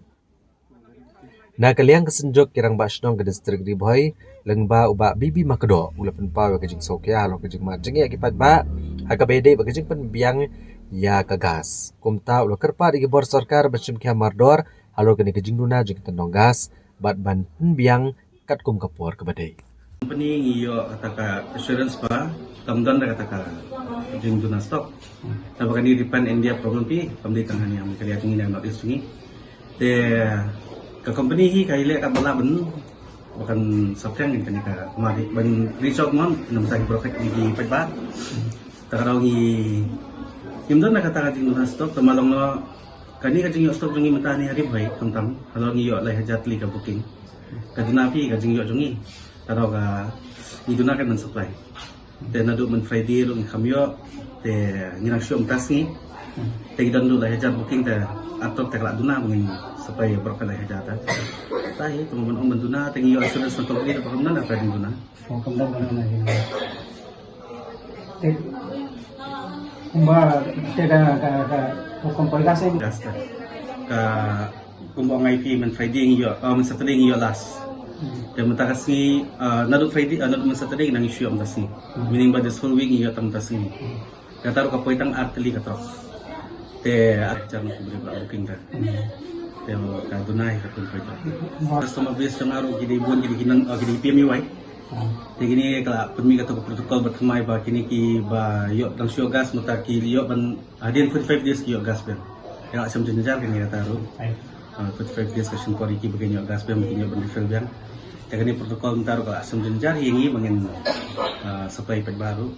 Na kaliang kesenjok kirang ba shnong ke distrik Ribhoi lengba uba bibi makdo ulapan pau ke jing sokya lo ke jing mar jeng ya ki pat ba haka bede ba ke jing pen biang ya kagas kumta ulo kerpa di bor sarkar bacim kia mardor halo kini kejing duna jeng tendong gas bat ban biang kat kum kapor ke badai company ngiyo kataka assurance pa tamdan da kataka jing duna stock tabakan di depan India problem pi pamdi tangan yang kalian ingin yang notice ni te ke company hi kaile ka bala ben bukan sabtang yang kena mari ban resort mon nam sa project di pajba takarau ni Imdan nak kata jing duna stok temalong no kani ka jing yo stok jungi mata ni hari bhai kamtam halo ngi yo lai hajat li ka booking ka dinapi ka jing yo jungi taro ka ni duna kan supply te na du man Friday ro kamyo te ni nak syom tas ni te gidan du lai hajat booking te atok te kala duna mungin supply berapa lai hajat ta tai tu man on duna te ngi yo assurance stok ni pa kamna na ka jing duna kamdam na Kumba ka kompoi gas ay ka kumba ngai pi man Friday ngiyo man Saturday ngiyo last dan mentakas ni nadu Friday nadu man Saturday nang issue am tasni meaning by this whole week ngiyo tam tasni kataru ka poitang arteli kato te ajar ko beri booking ka te ka dunai ka kun poita customer base jangaru gidi bon gidi kinang gidi PMUI Begini kalau pemi kata protokol bertemai bah kini ki bah yok tang sio gas mata ki yok ban adin 45 days ki yok gas ben. Ya asam jenajar kini kata ru. 45 days kasi kori ki begini yok gas ben mungkin yok ban refill ben. Ya kini protokol mentar kalau asam jenajar hingi bangin supply pet baru.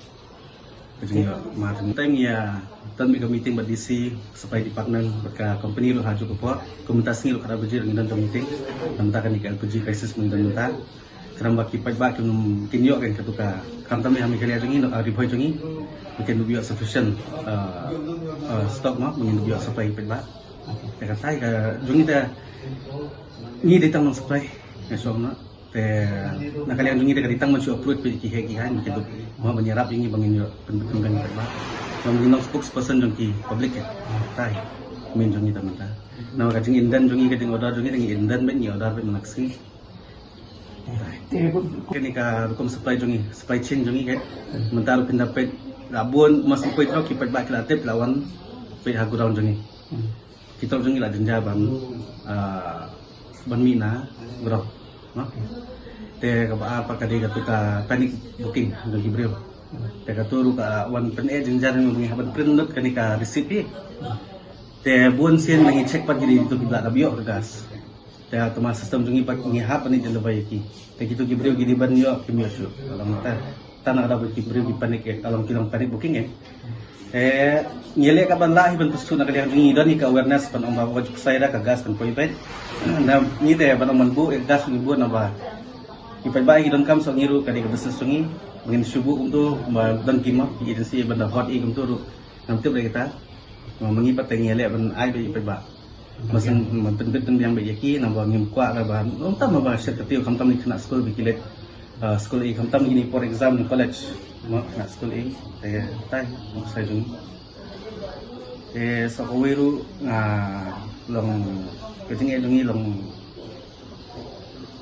Jadi macam time ya tan mi meeting bat DC supply department berka company lu haju ke pot komunitas ni lu kada bejir ngidan meeting dan mentakan di LPG crisis ngidan mentar kerana baki pajak mungkin yok kan ketuka kami kami kalian jungi Ribhoi jungi mungkin lebih sufficient stok mak mungkin lebih supply pajak ya kata saya jungi dah ni ditang non supply ya soalnya te nak kalian jungi dah ditang masih upload pergi kihan mungkin tu mau menyerap jungi bangin yok penting pajak mungkin non spokesperson jungi public ya tai main jungi teman-teman nama kajing indan jungi kajing order jungi dengan indan banyak order menaksi Kini ka hukum supply chain jungi kan mental pendapat rabun masih koi tau kipat bak kreatif lawan pe hagurang jungi kita jungi lah jenja ban mina bro no te ka apa ka de ka panic booking jungi bro te ka turu ka wan pen jenja jungi haban print kani ka receipt te bun sen ngi check pat jadi itu kiblat abio gas ya teman sistem jungi pak ngi hap ni jelo bayaki te gitu gibreu gidi ban yo kimyo shu kalau mata tanah ada gibreu di panik kalau kilang panik booking ngele ka ban lahi ban tusu na kaliang jungi dan ka awareness pan om bawa juk saya ka gas kan poi bet na ni te ban man bu gas ni bu na ba ipai bai don kam so ngiru ka de business jungi mungkin subuh untuk dan kima di agensi ban hot i untuk nanti kita mengipat ngele ban ai ipai ba Masan penting yang bagi nama ngim kuat lah entah apa syarat ketiu kamtam ni kena school bikilet school ini kamtam ini for exam di college mak kena school ini tai saya jung so kawiru long ketinggi dungi long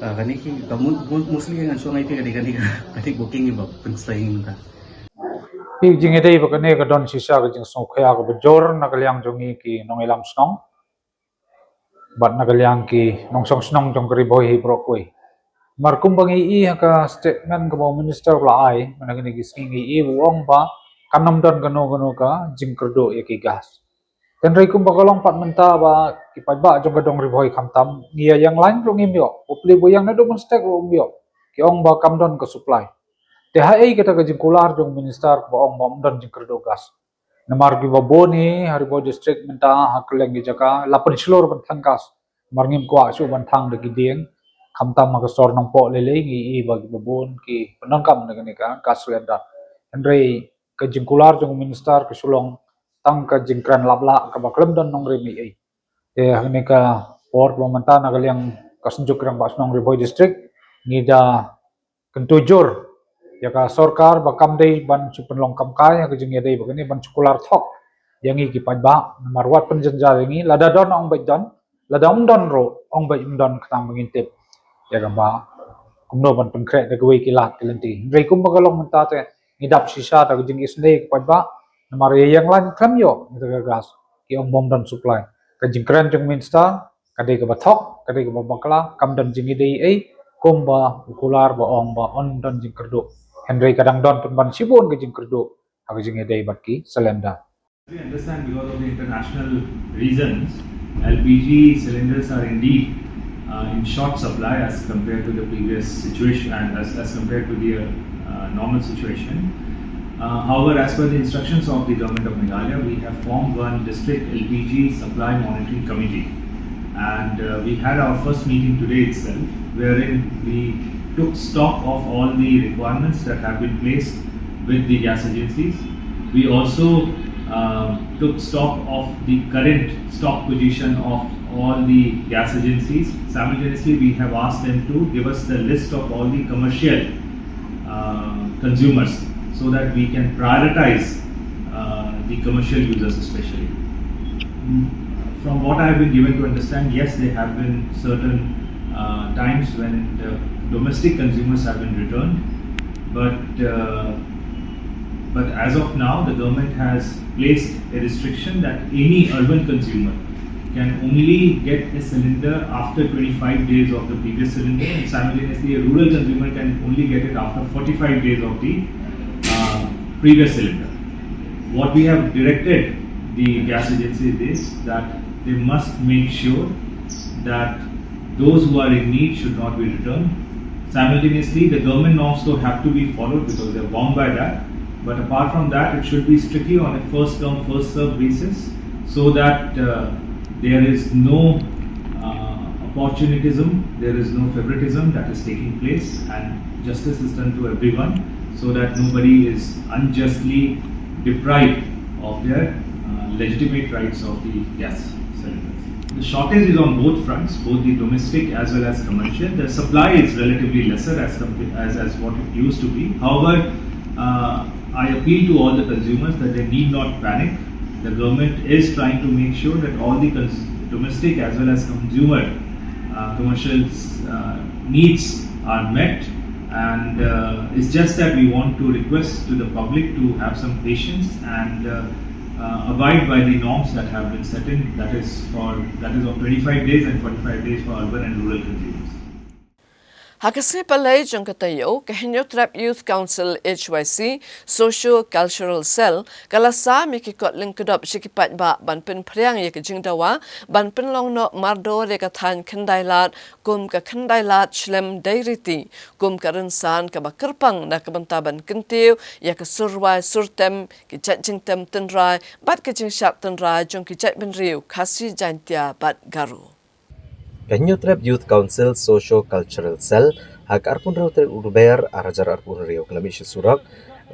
kani ki kamu mostly yang suang itu kadi booking ni bab pensaying minta jing edai bakane ka don sisa ka jing song khaya ka bajor na kalyang jongi ki nong ilam snong bat na kalyang ki nong song snong jong Ribhoi hi brokoi markum bangi I ka statement ka minister la ai managini ki singi I wong ba kanam don gano ka jing kerdo ya ki gas dan kum bagalong pat menta ba ki pajba jong gadong Ribhoi kamtam ngia yang lain ro ngimyo upli boyang na do monstek ro ngimyo ki ong ba kam don ka supply THI kita ke jingkular jong minister ba ong ba don jing kerdo gas namar gi baboni Ribhoi district menta hakleng gi jaka lapun slor ban thangkas marngim kwa su ban thang de gideng kamtam ma sor nong po lele ngi I ba gi babon ki penangkam de ka surenda andre ke jingkular jong minister ke sulong tang ka jingkran labla ka baklem don nong remi ai te hne ka port bomanta nagaliang kasunjuk rang bas nong riboy district ngida kentujur ya ka sorkar bakam dei ban chupenlong kamkai ka jing dei bagani ban chukular thok yang i ki ba marwat penjenja ini lada don ong bai don lada ong don ro ong bai don katang mengintip ya ka ba kumno ban penkre de gwe kilat kelenti rei kum bagalong menta te ngidap sisa ta jing isne ba namari yang lan klam yo ka gas ki ong bom don supply ka jing kran jong minsta ka de ka bathok ka de ka bakla kam don jing dei ai kumba ukular ba ong ba on don jing kerdo Henry kadang don penban sibun ke jing kerdo ka jing dei batki selenda. We understand because of the international reasons, LPG cylinders are indeed in short supply as compared to the previous situation and as compared to the normal situation. However, as per the instructions of the Government of Meghalaya, we have formed one district LPG supply monitoring committee, and we had our first meeting today itself, wherein we took stock of all the requirements that have been placed with the gas agencies. We also took stock of the current stock position of all the gas agencies. Simultaneously, we have asked them to give us the list of all the commercial consumers so that we can prioritize the commercial users especially. From what I have been given to understand, yes, there have been certain times when the domestic consumers have been returned, but as of now, the government has placed a restriction that any urban consumer can only get a cylinder after 25 days of the previous cylinder, and simultaneously a rural consumer can only get it after 45 days of the previous cylinder. What we have directed the gas agencies is that they must make sure that those who are in need should not be returned. Simultaneously, the government norms also have to be followed because they are bound by that. But apart from that, it should be strictly on a first come, first served basis so that there is no opportunism, there is no favoritism that is taking place, and justice is done to everyone so that nobody is unjustly deprived of their legitimate rights of the gas cylinders. The shortage is on both fronts, both the domestic as well as commercial. The supply is relatively lesser as what it used to be. However, I appeal to all the consumers that they need not panic. The government is trying to make sure that all the domestic as well as consumer commercial needs are met, and it's just that we want to request to the public to have some patience and abide by the norms that have been set in, that is of 25 days and 45 days for urban and rural consumers. Hakasngi palay jong katayo kahinyo Trap Youth Council HYC Socio Cultural Cell kalasa mikikot lingkudop sikipat ba banpen priang ye kajing dawa banpen long no mardo re kathan khandailat kum ka khandailat shlem dairiti kum karensan ka bakerpang na kabantaban kentiu ya ka surwai surtem ki jing tem tenrai bat kajing shat tenrai jong ki jat benriu khasi jantia bat garu. Kahinyo Trap Youth Council Socio Cultural Cell hak arpun rauter urber arajar arpun rio kelamish surak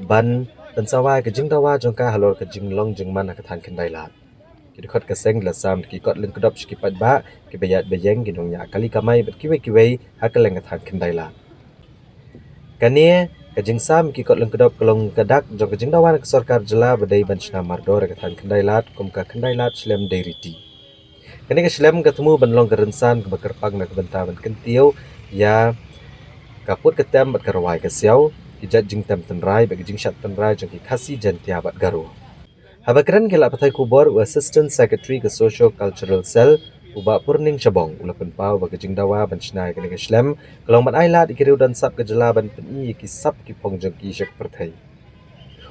ban pensawa ke jingdawa jongka halor ke jinglong jingman akathan kendailat kidikot keseng lasam kikot lengkedop skipat ba ke bayat bayeng ginongnya kali kamai bet kiwe hakeleng akathan kendailat kanie ke jingsam kikot lengkedop kelong kedak jong ke jingdawa ke sarkar jela badai banchna mardor akathan kendailat kumka kendailat shlem dairiti kani ke shlem ketemu banlong kerensan ke bakerpang nak bentaban kentiu ya kaput ketem bat karwai kesiau kijat jing tem tenrai bagi jing shat tenrai jong ki khasi jantia bat garu habakran kela pathai kubor assistant secretary ke Socio Cultural Cell uba purning chabong ulapan pau bagi jing dawa banchna kani ke shlem kelong bat ailat ikiriu dan sap ke jelaban peni ki sap ki pong jong ki shek perthai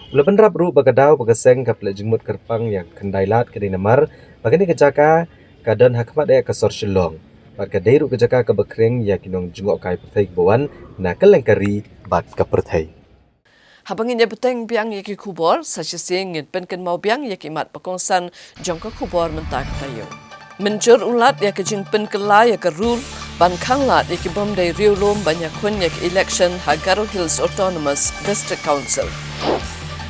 ulapan rap ru bagadau bagaseng kaple jingmut kerpang yang kendailat kini namar bagani kejaka kadan hakmat ya kasor shilong Barka dairu kejaka ke bekreng ya kinong jengok kai perthai bawan na kelengkari bat ke perthai. Habangin ya beteng biang ya ki kubor sasising ngin penken mau biang ya ki mat pakongsan jong ke kubor mentak tayo. Menjur ulat ya ke jing pen kela ya ke rule ban kanglat ya ki bom dai riulom banyak kun ya ke election Hagaro Hills Autonomous District Council.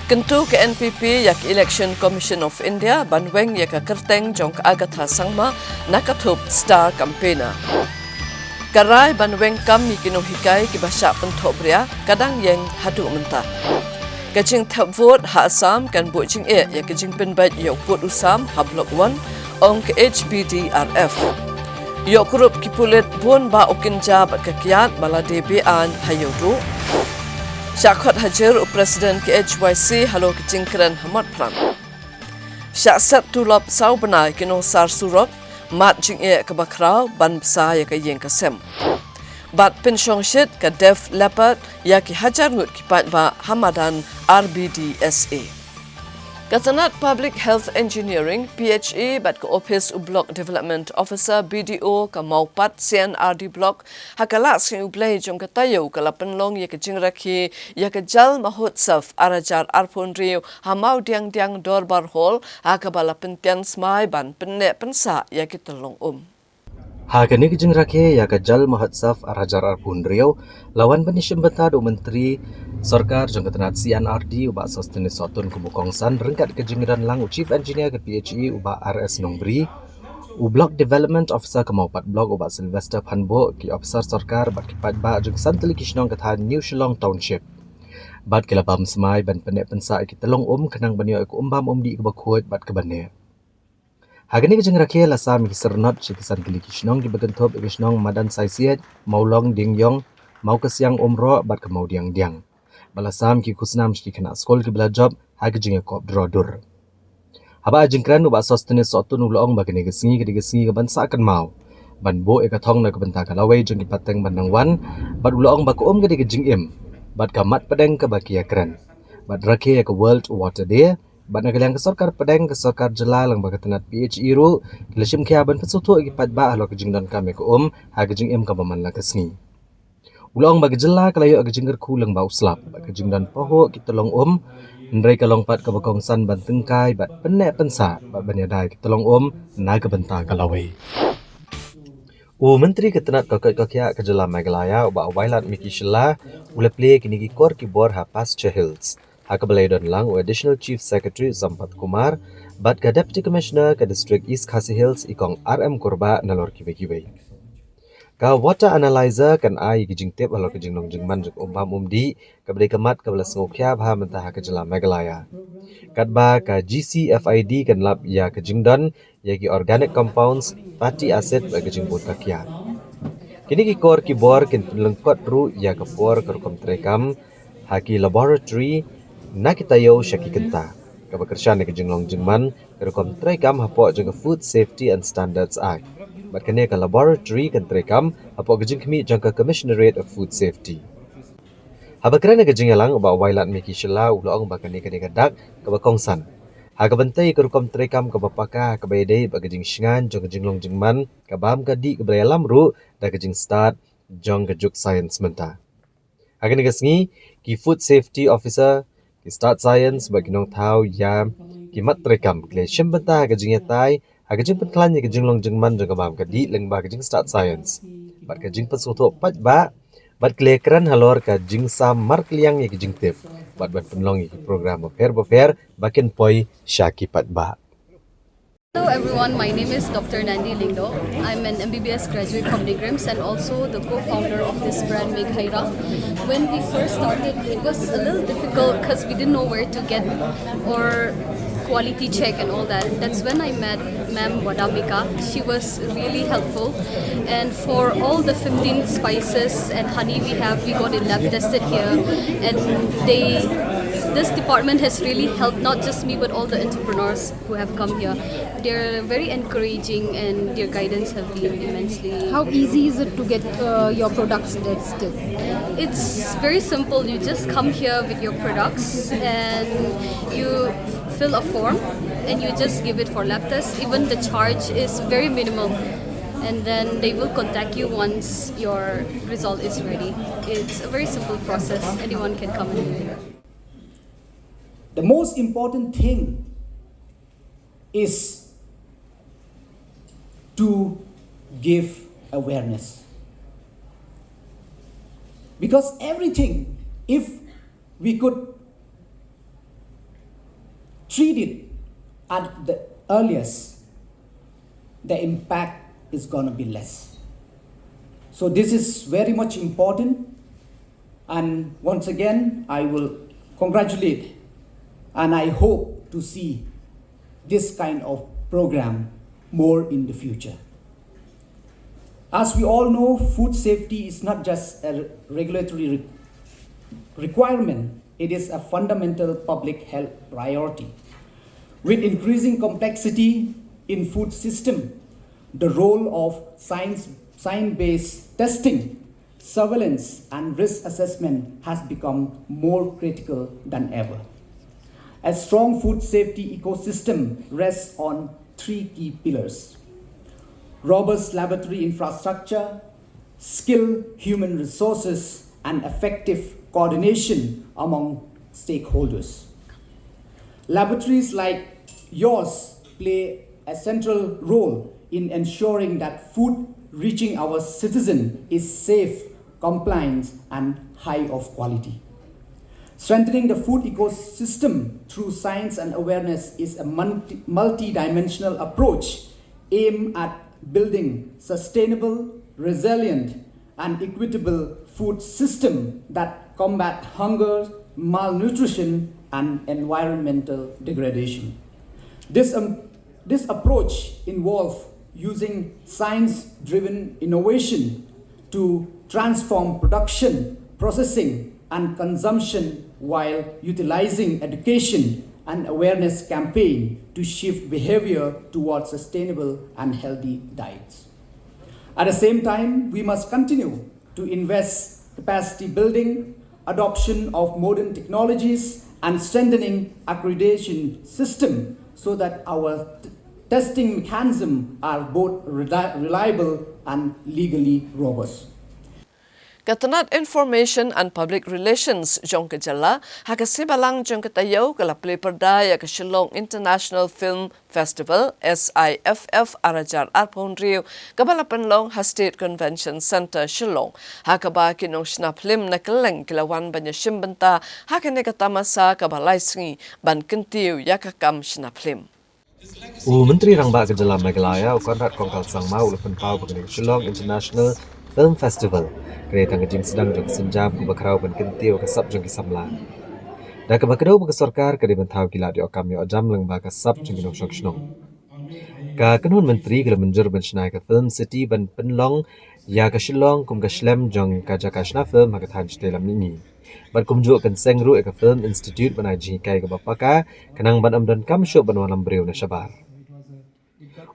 Kentu ke NPP yak Election Commission of India banweng yak kerteng jong agatha sangma nakatup star campaigner. Karai banweng kam mikino hikai ki basya pentobria kadang yang hadu mentah. Kajing tap vote ha Assam kan bojing yak kajing penbat yok put usam ha blok 1 ong ke HBDRF. Yok kurup ki pulit bun ba okinja bat kakiat bala DBan hayodu. Syakot hajar Presiden KHYC halo kecingkeran Hamad Pram. Syak tulap sau benai kino sar surop mat jing kebakrau ban besar ya kayeng kasem. Bat pensyong shit ke Def Leopard ya ki hajar ngut kipat ba Hamadan RBDSA. Katanat Public Health Engineering PHE bat ke Office Block Development Officer BDO ke Maupat CNRD Block hakala sing ublai jong katayo kala penlong ya ke jingrakhi ya ke jal mahotsaf arajar arpon rio hamau diang dorbar hall hakabala pentian smai ban penne pensa ya ke telong Hakani kijing rakhe ya kajal mahatsaf arajar arpun rio lawan penishim beta do menteri sarkar jong ketenat CNRD uba sostene sotun kubukongsan rengkat kejingran lang chief engineer ke PHE uba RS Nongbri u block development officer ke Maupat block uba Sylvester Phanbo ki officer sarkar bat kipat ba jong santali kishnong kethan New Shillong township bat kelabam semai ban penek pensa ki telong kenang banyo ku umbam di ke bakhot bat ke bane. Hagani kejeng rakhe lasam ki sernot chikisan kili kishnong ki bagantop kishnong madan saisiat maulong dingyong mau kesyang umro bat ke mau diang balasam ki kusnam ki kena skol ki bela job hagajing kop drodur haba ajingkran uba sostene sotun ulong bagane gesingi ke bansa akan mau ban bo ekathong na ke benta kalawai jeng ki pateng bandang wan bat ulong ba ko ke jing im bat kamat padeng ke bakia kran bat rakhe ke World Water Day bat nagalang ke sarkar padeng ke sarkar jela lang bagatanat PHE ru kilashim kya ban pasutu ki patba halo ke jingdan kame ko hagajing im ka baman la kesni ulong bagi jela kalayo ag jingger kulang bau slap bagi jingdan poho kita long ndrai kalong pat ka bakongsan ban tengkai bat penne pensa bat banyadai kita long naga benta kalawai menteri ketenat kakya ke jela Meghalaya uba wailat miki shela ule play kini ki kor ki bor ha Pasture Hills Hakabalai don lang Additional Chief Secretary Sampat Kumar bat ka Deputy Commissioner ke District East Khasi Hills ikong RM Kurba nalor kiwe. Ka water analyzer kan ai kijing tep halo kijing long jingman jek di ka bade kamat ka belas ngokya bha mentah ka jela Meghalaya. Kat ba ka GCFID kan lab ya kijing don ya ki organic compounds fatty acid ba kijing bot kakya. Kini ki kor ki bor kin lengkot ru ya ka por kerkom trekam haki laboratory nakitayo syaki kenta kabakersyan ke jinglong jingman kerkom trekam hapo jaga Food Safety and Standards Act bat kene ka laboratory kan trekam hapo gejing kemi jangka Commissionerate of Food Safety habakrana ke jingalang ba wailat miki shela ulong ba kene ka dak kabakongsan hagabantai kerkom trekam kabapaka kabayday ba gejing shingan jang jinglong jingman kabam kadi kebrayalam ru da gejing start jang gejuk science menta hagani gasngi ki Food Safety Officer ki start science bagi nong tau ya ki mat rekam kle shimbenta gajing yatai agajing penklan ya gajing long jingman jaga bam kadi leng ba gajing start science bat gajing pesuto pat ba bat kle kran halor ka jing sam mark liang ya gajing tip bat penlong ya program boper bakin poi syaki pat ba. Hello everyone, my name is Dr. Nandi Lingdo. I'm an MBBS graduate from Digrims and also the co-founder of this brand Meghaira. When we first started, it was a little difficult because we didn't know where to get our quality check and all that. That's when I met Ma'am Wadamika. She was really helpful, and for all the 15 spices and honey we got it lab tested here, and this department has really helped not just me but all the entrepreneurs who have come here. They're very encouraging and their guidance have been immensely. How easy is it to get your products tested? It's very simple. You just come here with your products and you fill a form and you just give it for lab test. Even the charge is very minimal. And then they will contact you once your result is ready. It's a very simple process. Anyone can come and do it. The most important thing is to give awareness. Because everything, if we could treat it at the earliest, the impact is going to be less. So this is very much important. And once again, I will congratulate and I hope to see this kind of program more in the future. As we all know, food safety is not just a regulatory requirement, it is a fundamental public health priority. With increasing complexity in food system, the role of science-based testing, surveillance and risk assessment has become more critical than ever. A strong food safety ecosystem rests on three key pillars: robust laboratory infrastructure, skilled human resources, and effective coordination among stakeholders. Laboratories like yours play a central role in ensuring that food reaching our citizen is safe, compliant, and high of quality. Strengthening the food ecosystem through science and awareness is a multi-dimensional approach aimed at building sustainable, resilient, and equitable food system that combat hunger, malnutrition, and environmental degradation. This approach involves using science-driven innovation to transform production, processing, and consumption while utilizing education and awareness campaign to shift behavior towards sustainable and healthy diets. At the same time, we must continue to invest capacity building, adoption of modern technologies, and strengthening accreditation system so that our testing mechanisms are both reliable and legally robust. Katanat Information and Public Relations jong kejala hakasibalang jong ketayo kala play perdaya ke Shillong International Film Festival SIFF Arajar Arpon Rio kabala penlong ha State Convention Center Shillong hakaba kinong snap lim na keleng kilawan banya shimbenta hakane katamasa kabalai singi ban kentiu yakakam snap lim. Menteri Rangba Kejala Meghalaya Konrad Kongkal Sangmau lepen pau pengening Shillong International Film Festival kereta ngejing sedang jong senjam ku bakrau ban kentiu kasap jong kisamla. Da ka bakadau ba sarkar ka dibentau gila di okam yo jam lang ba kasap jong kinong shong. Ka kanun menteri kala menjur ban shnai ka film city ban penlong ya ka Shillong kum ka shlem jong ka jakashna film ha ka than stelam ini. Ban kumju kan sengru ka film institute ban aji kai ka bapaka kanang ban amdan kam syo ban walam breu na syabar.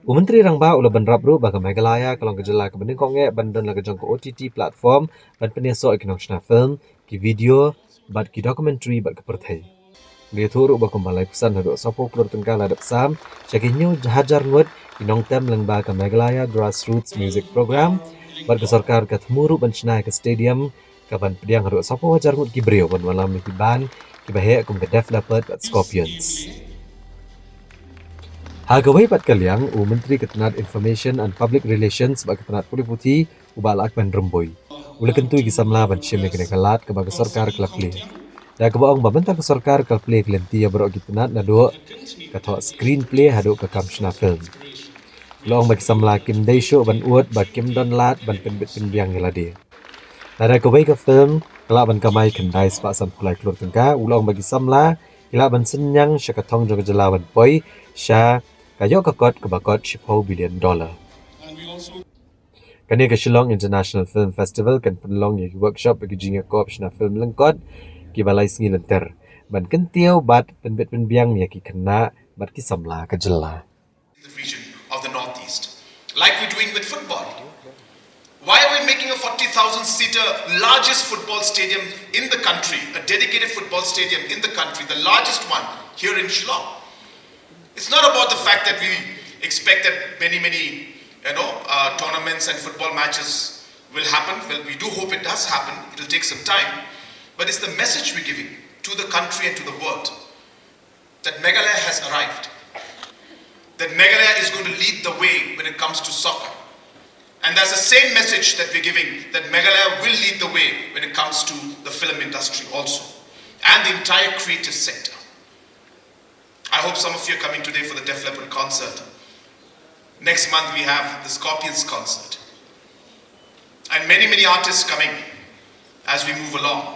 Menteri Rangba ula ban rabru baka Meghalaya kalong kejala ke bening konge bandan la kejong ke OTT platform ban peneso ikinong shna film ki video bat ki documentary bat ke perthai. Dia turu ba kumbalai pesan hadu sopo klur tengkal adap sam cakinyo hajar ngut inong tem lang ba ke Meghalaya Grassroots Music Program bat ke sarkar ke temuru ban shna ke stadium ke ban pediang hadu sopo hajar ngut ki breu ban malam ki ban ki bahe kum ke Def Leppard bat Scorpions. Hagawai pat kaliang Menteri Ketenat Information and Public Relations bak Ketenat Putih Putih ubal akban remboi. Ula kentui kisamla ban syem kene kalat ke bag sarkar kelapli. Da ke baong babentang ke sarkar kelapli kelenti ya berok Ketenat na do kato screenplay hadu ke kamshna film. Loong bag kisamla Kim Daesho ban uat bag Kim Don Lat ban penbit penbiang ngeladi. Nada kawai ke film kelak ban kamai kendai sepak sampulai keluar tengka ulang bagi samla kelak ban senyang syakatong jong jelawan poi sya kayo kakot kebakot $10 billion. Kani ke Shillong International Film Festival kan penlong ya workshop bagi jinga koop shna film lengkot ki balai singi lenter ban kentiu bat penbit penbiang ya ki kena bat ki samla ke jela. The region of the northeast, like we're doing with football. Why are we making a 40,000-seater largest football stadium in the country, a dedicated football stadium in the country, the largest one here in Shillong? It's not about the fact that we expect that many tournaments and football matches will happen. Well, we do hope it does happen. It'll take some time. But it's the message we're giving to the country and to the world that Meghalaya has arrived. That Meghalaya is going to lead the way when it comes to soccer. And that's the same message that we're giving, that Meghalaya will lead the way when it comes to the film industry also. And the entire creative sector. I hope some of you are coming today for the Def Leppard concert. Next month we have the Scorpions concert. And many, many artists coming as we move along.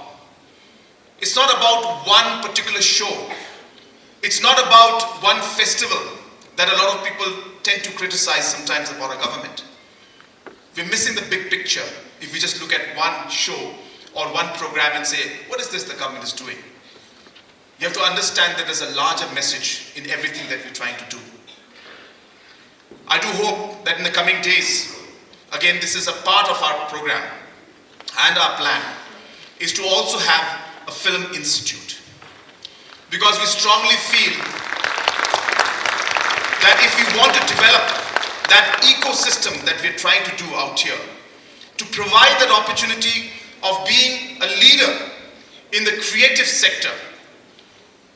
It's not about one particular show. It's not about one festival that a lot of people tend to criticize sometimes about our government. We're missing the big picture if we just look at one show or one program and say, what is this the government is doing? You have to understand that there's a larger message in everything that we're trying to do. I do hope that in the coming days, again, this is a part of our program and our plan, is to also have a film institute. Because we strongly feel that if we want to develop that ecosystem that we're trying to do out here, to provide that opportunity of being a leader in the creative sector,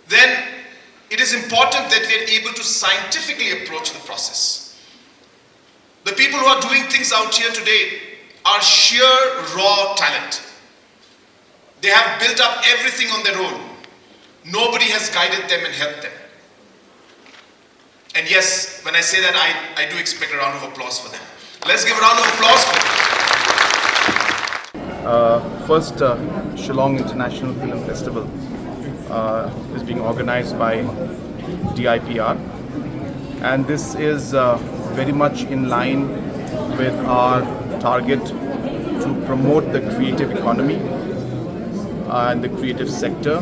then it is important that we are able to scientifically approach the process. The people who are doing things out here today are sheer raw talent. They have built up everything on their own. Nobody has guided them and helped them. And yes, when I say that, I do expect a round of applause for them. Let's give a round of applause for them. First Shillong International Film Festival is being organized by DIPR, and this is very much in line with our target to promote the creative economy and the creative sector,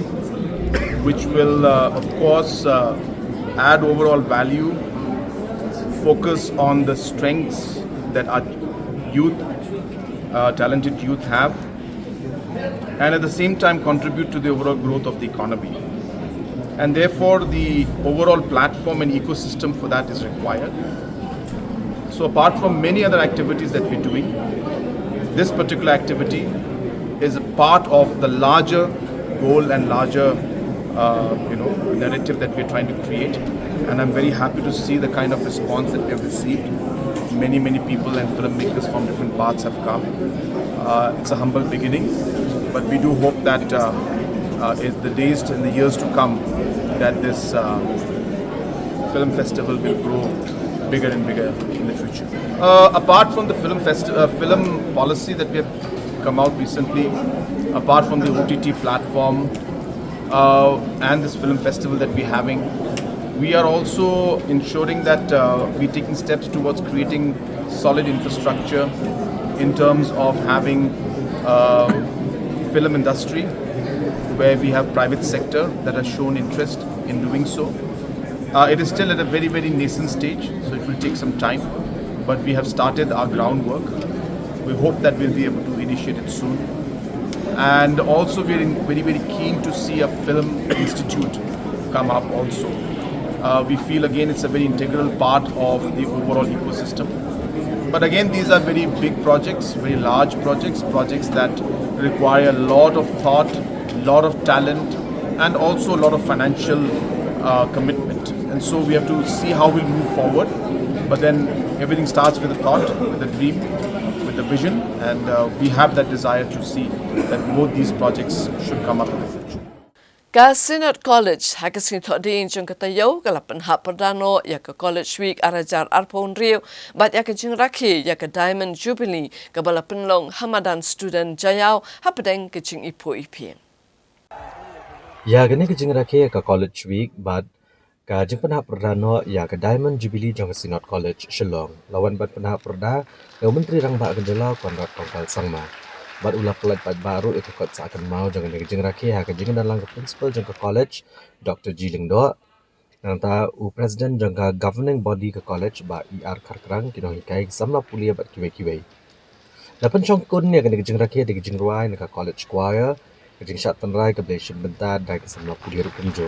which will of course add overall value, focus on the strengths that our youth, talented youth have, and at the same time contribute to the overall growth of the economy. And therefore the overall platform and ecosystem for that is required. So apart from many other activities that we're doing, this particular activity is a part of the larger goal and larger narrative that we're trying to create. And I'm very happy to see the kind of response that we've received. Many people and filmmakers from different parts have come. It's a humble beginning, but we do hope that in the days and the years to come, that this film festival will grow bigger and bigger in the future. Apart from the film policy that we have come out recently, apart from the OTT platform and this film festival that we're having, we are also ensuring that we're taking steps towards creating solid infrastructure in terms of having film industry, where we have private sector that has shown interest in doing so. It is still at a very nascent stage, so it will take some time, but we have started our groundwork. We hope that we'll be able to initiate it soon. And also we're very keen to see a film institute come up also. We feel again it's a very integral part of the overall ecosystem. But again, these are very big projects, very large projects that require a lot of thought, a lot of talent, and also a lot of financial commitment. And so we have to see how we'll move forward. But then everything starts with a thought, with a dream, with a vision, and we have that desire to see that both these projects should come up in the future. Ka Senate College hakasing thodin jong katayo kalapan hap perdano ya ke College Week arajar arpon rio bat ya ke jing rakhi ya ke Diamond Jubilee ke bala penlong Hamadan student Jayau hapadeng ke jing ipo ipien. Ya gani ke jing rakhi ke College Week bat ka jing penhap perdano ya ke Diamond Jubilee jong ke Senate College Shillong lawan bat penhap perda yang Menteri Rangba Kendala Konrad Kongkal Sangma. Bat ulah pelat bat baru itu kot seakan mau jangan jeng rakhi ha ke jeng dalam principal jeng ke college Dr. Jiling Do nang ta president jeng ke governing body ke college ba ER Karkrang kino hikai samla pulia bat kiwe dapat chongkun ne ke jeng rakhi de jeng ruai ke college choir ke jeng shat penrai ke blation bentar dai ke samla pulia rukunjo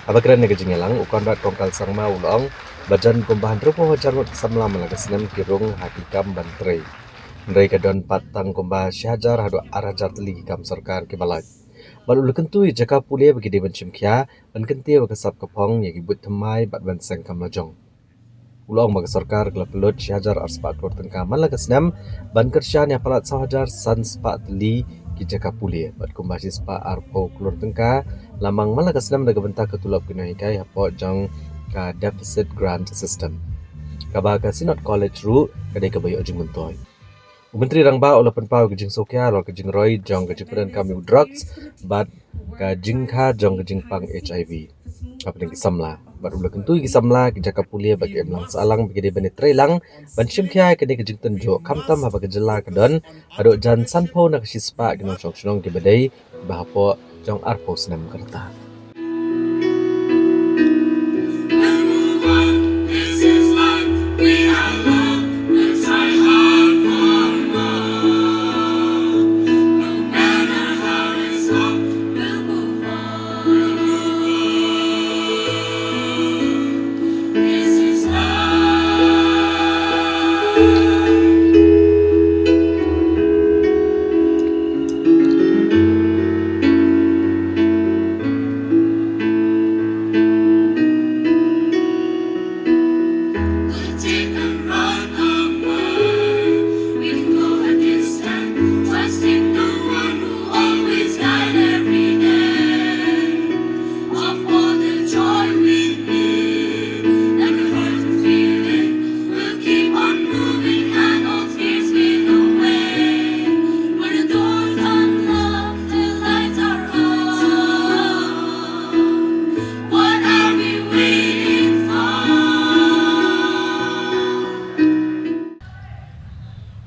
abakran ne ke jeng elang Konrad Kongkal Sangma ulong bajan kumbahan rupo wajar samla malaga senam kirung hakikam bantrei mereka don patang kumba syajar hadu arajar teligi kam sarkar ke balai. Baru lekentui jaka pulia bagi dewan cimkia dan kentia bagi sab kepong yang ibut temai bat banseng kam lajong. Ulang bagi sarkar kelap pelut syajar arspat kurten kaman laga senam ban kersyan yang palat sahajar san spat teli kijaka pulia bat kumbasis pa arpo klur tengka lamang mala kasnam daga bentak ketulap kena hikai hapo jang ka deficit grant system. Kabaga sinot college ru kadai kabayo jing mentoy. Menteri Rangba ola penpau ke jing sokya lo ke jing roy jong ke jing kami drugs bat ka jing kha jong ke jing pang HIV. Apa yang kisamla bat ulah kentui kisamla kijaka pulia bagi emlang salang bagi de bene trelang ban shim kya ke de ke jing tenjo kamtam apa ke jela ke don ado jan sanpo na kisispa ke nong shong ke badai bahapo jong arpo senam kerta.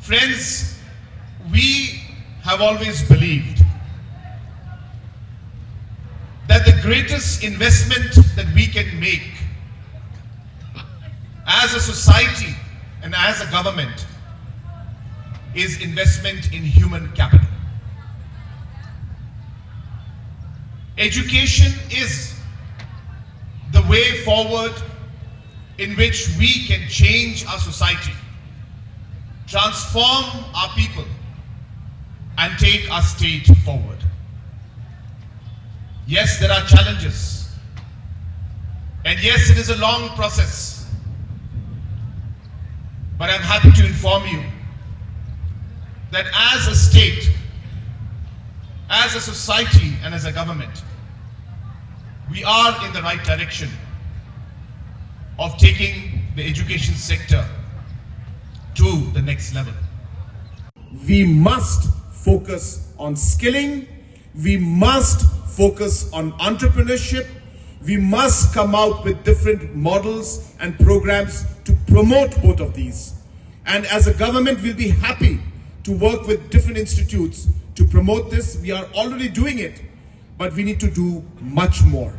Friends, we have always believed that the greatest investment that we can make as a society and as a government is investment in human capital. Education is the way forward in which we can change our society, transform our people, and take our state forward. Yes, there are challenges, and yes, it is a long process, but I'm happy to inform you that as a state, as a society, and as a government, we are in the right direction of taking the education sector to the next level. We must focus on skilling, we must focus on entrepreneurship, we must come out with different models and programs to promote both of these. And as a government, we'll be happy to work with different institutes to promote this. We are already doing it, but we need to do much more.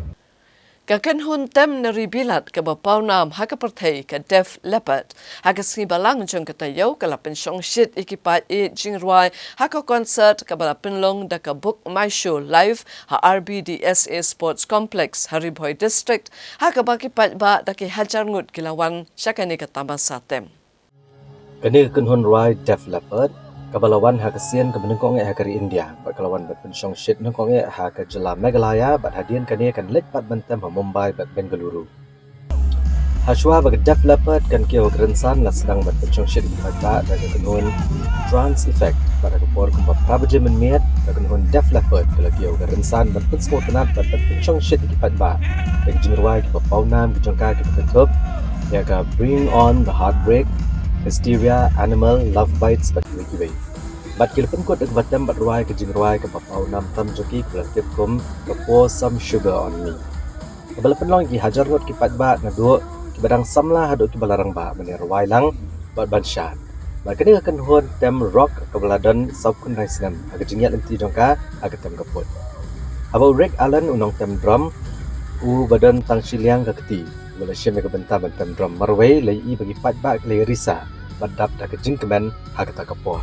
Kakan hun tem naribilat ke bapau nam haka pertai ke Def Leppard haka si balang jeng katayo kala pensyong shit ikipat jingruai haka concert ke bala penlong da ke book my show live ha RBDSA Sports Complex Hariboy District haka bakipat ba da ke hajar ngut kilawan syakani ke tambah satem. Kani kan hun ruai Def Leppard kabalawan ha kasian ke menengkong ha kari India bat kalawan bat pensyong shit nengkong ha ke jela Meghalaya bat hadian kani kan let bat bentem ha Mumbai bat Bengaluru. Hashwa bagi Def Leppard kan kio kerensan la sedang bat pensyong shit bat bat dan kenun trans effect bat aku por kumpa prabaje menmiat dan kenun Def Leppard kalau kio kerensan bat pensport tenat bat pensyong shit ikipat bat bagi jingruai ke paunam ke jangka ke bentuk ya ka bring on the heartbreak hysteria, animal, love bites, bat giveaway. Bat kila penkot ak batam bat ruai ke jingruai ke bapau nam tam joki ke tip kum ke pour some sugar on me. Kabala penlong ki hajar ngot ki pat bat na duk ki badang samla haduk ki balarang ba mani ruai lang bat banshat. Bat kini akan hon tem rock ke baladon sub kun nice nam agak jingyat nanti jongka agak tem kaput. Abau Rick Allen unong tem drum u badan tang siliang ke keti. Wala siya may kabanta bantam drum marway lay i bagi pat ba lay risa badap da ke jingkemen hagata kapor.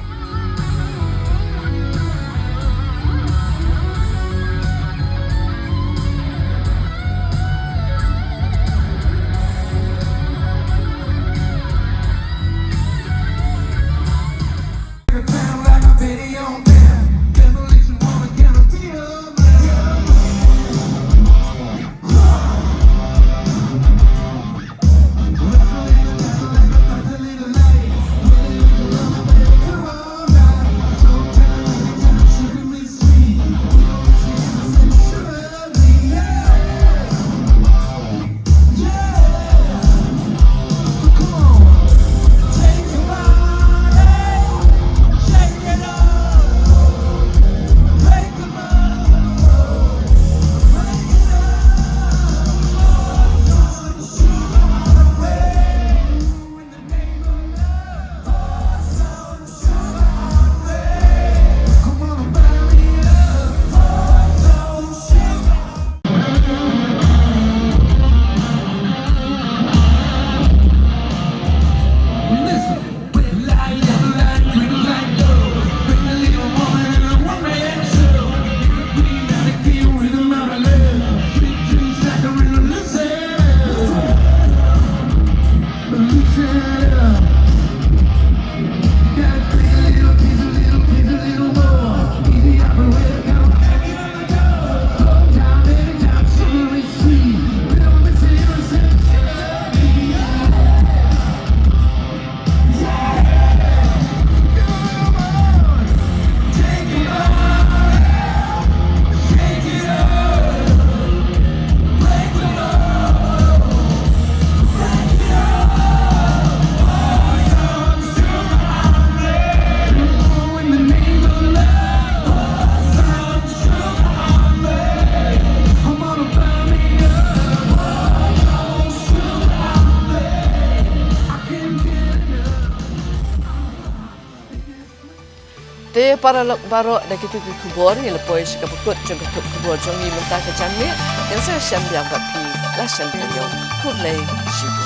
Te para baro da kita kubor ni lepoi sika pukut jong ketuk kubor jong ni mentah ke jamni yang saya syam yang bapi la syam kayo kurlei shibu.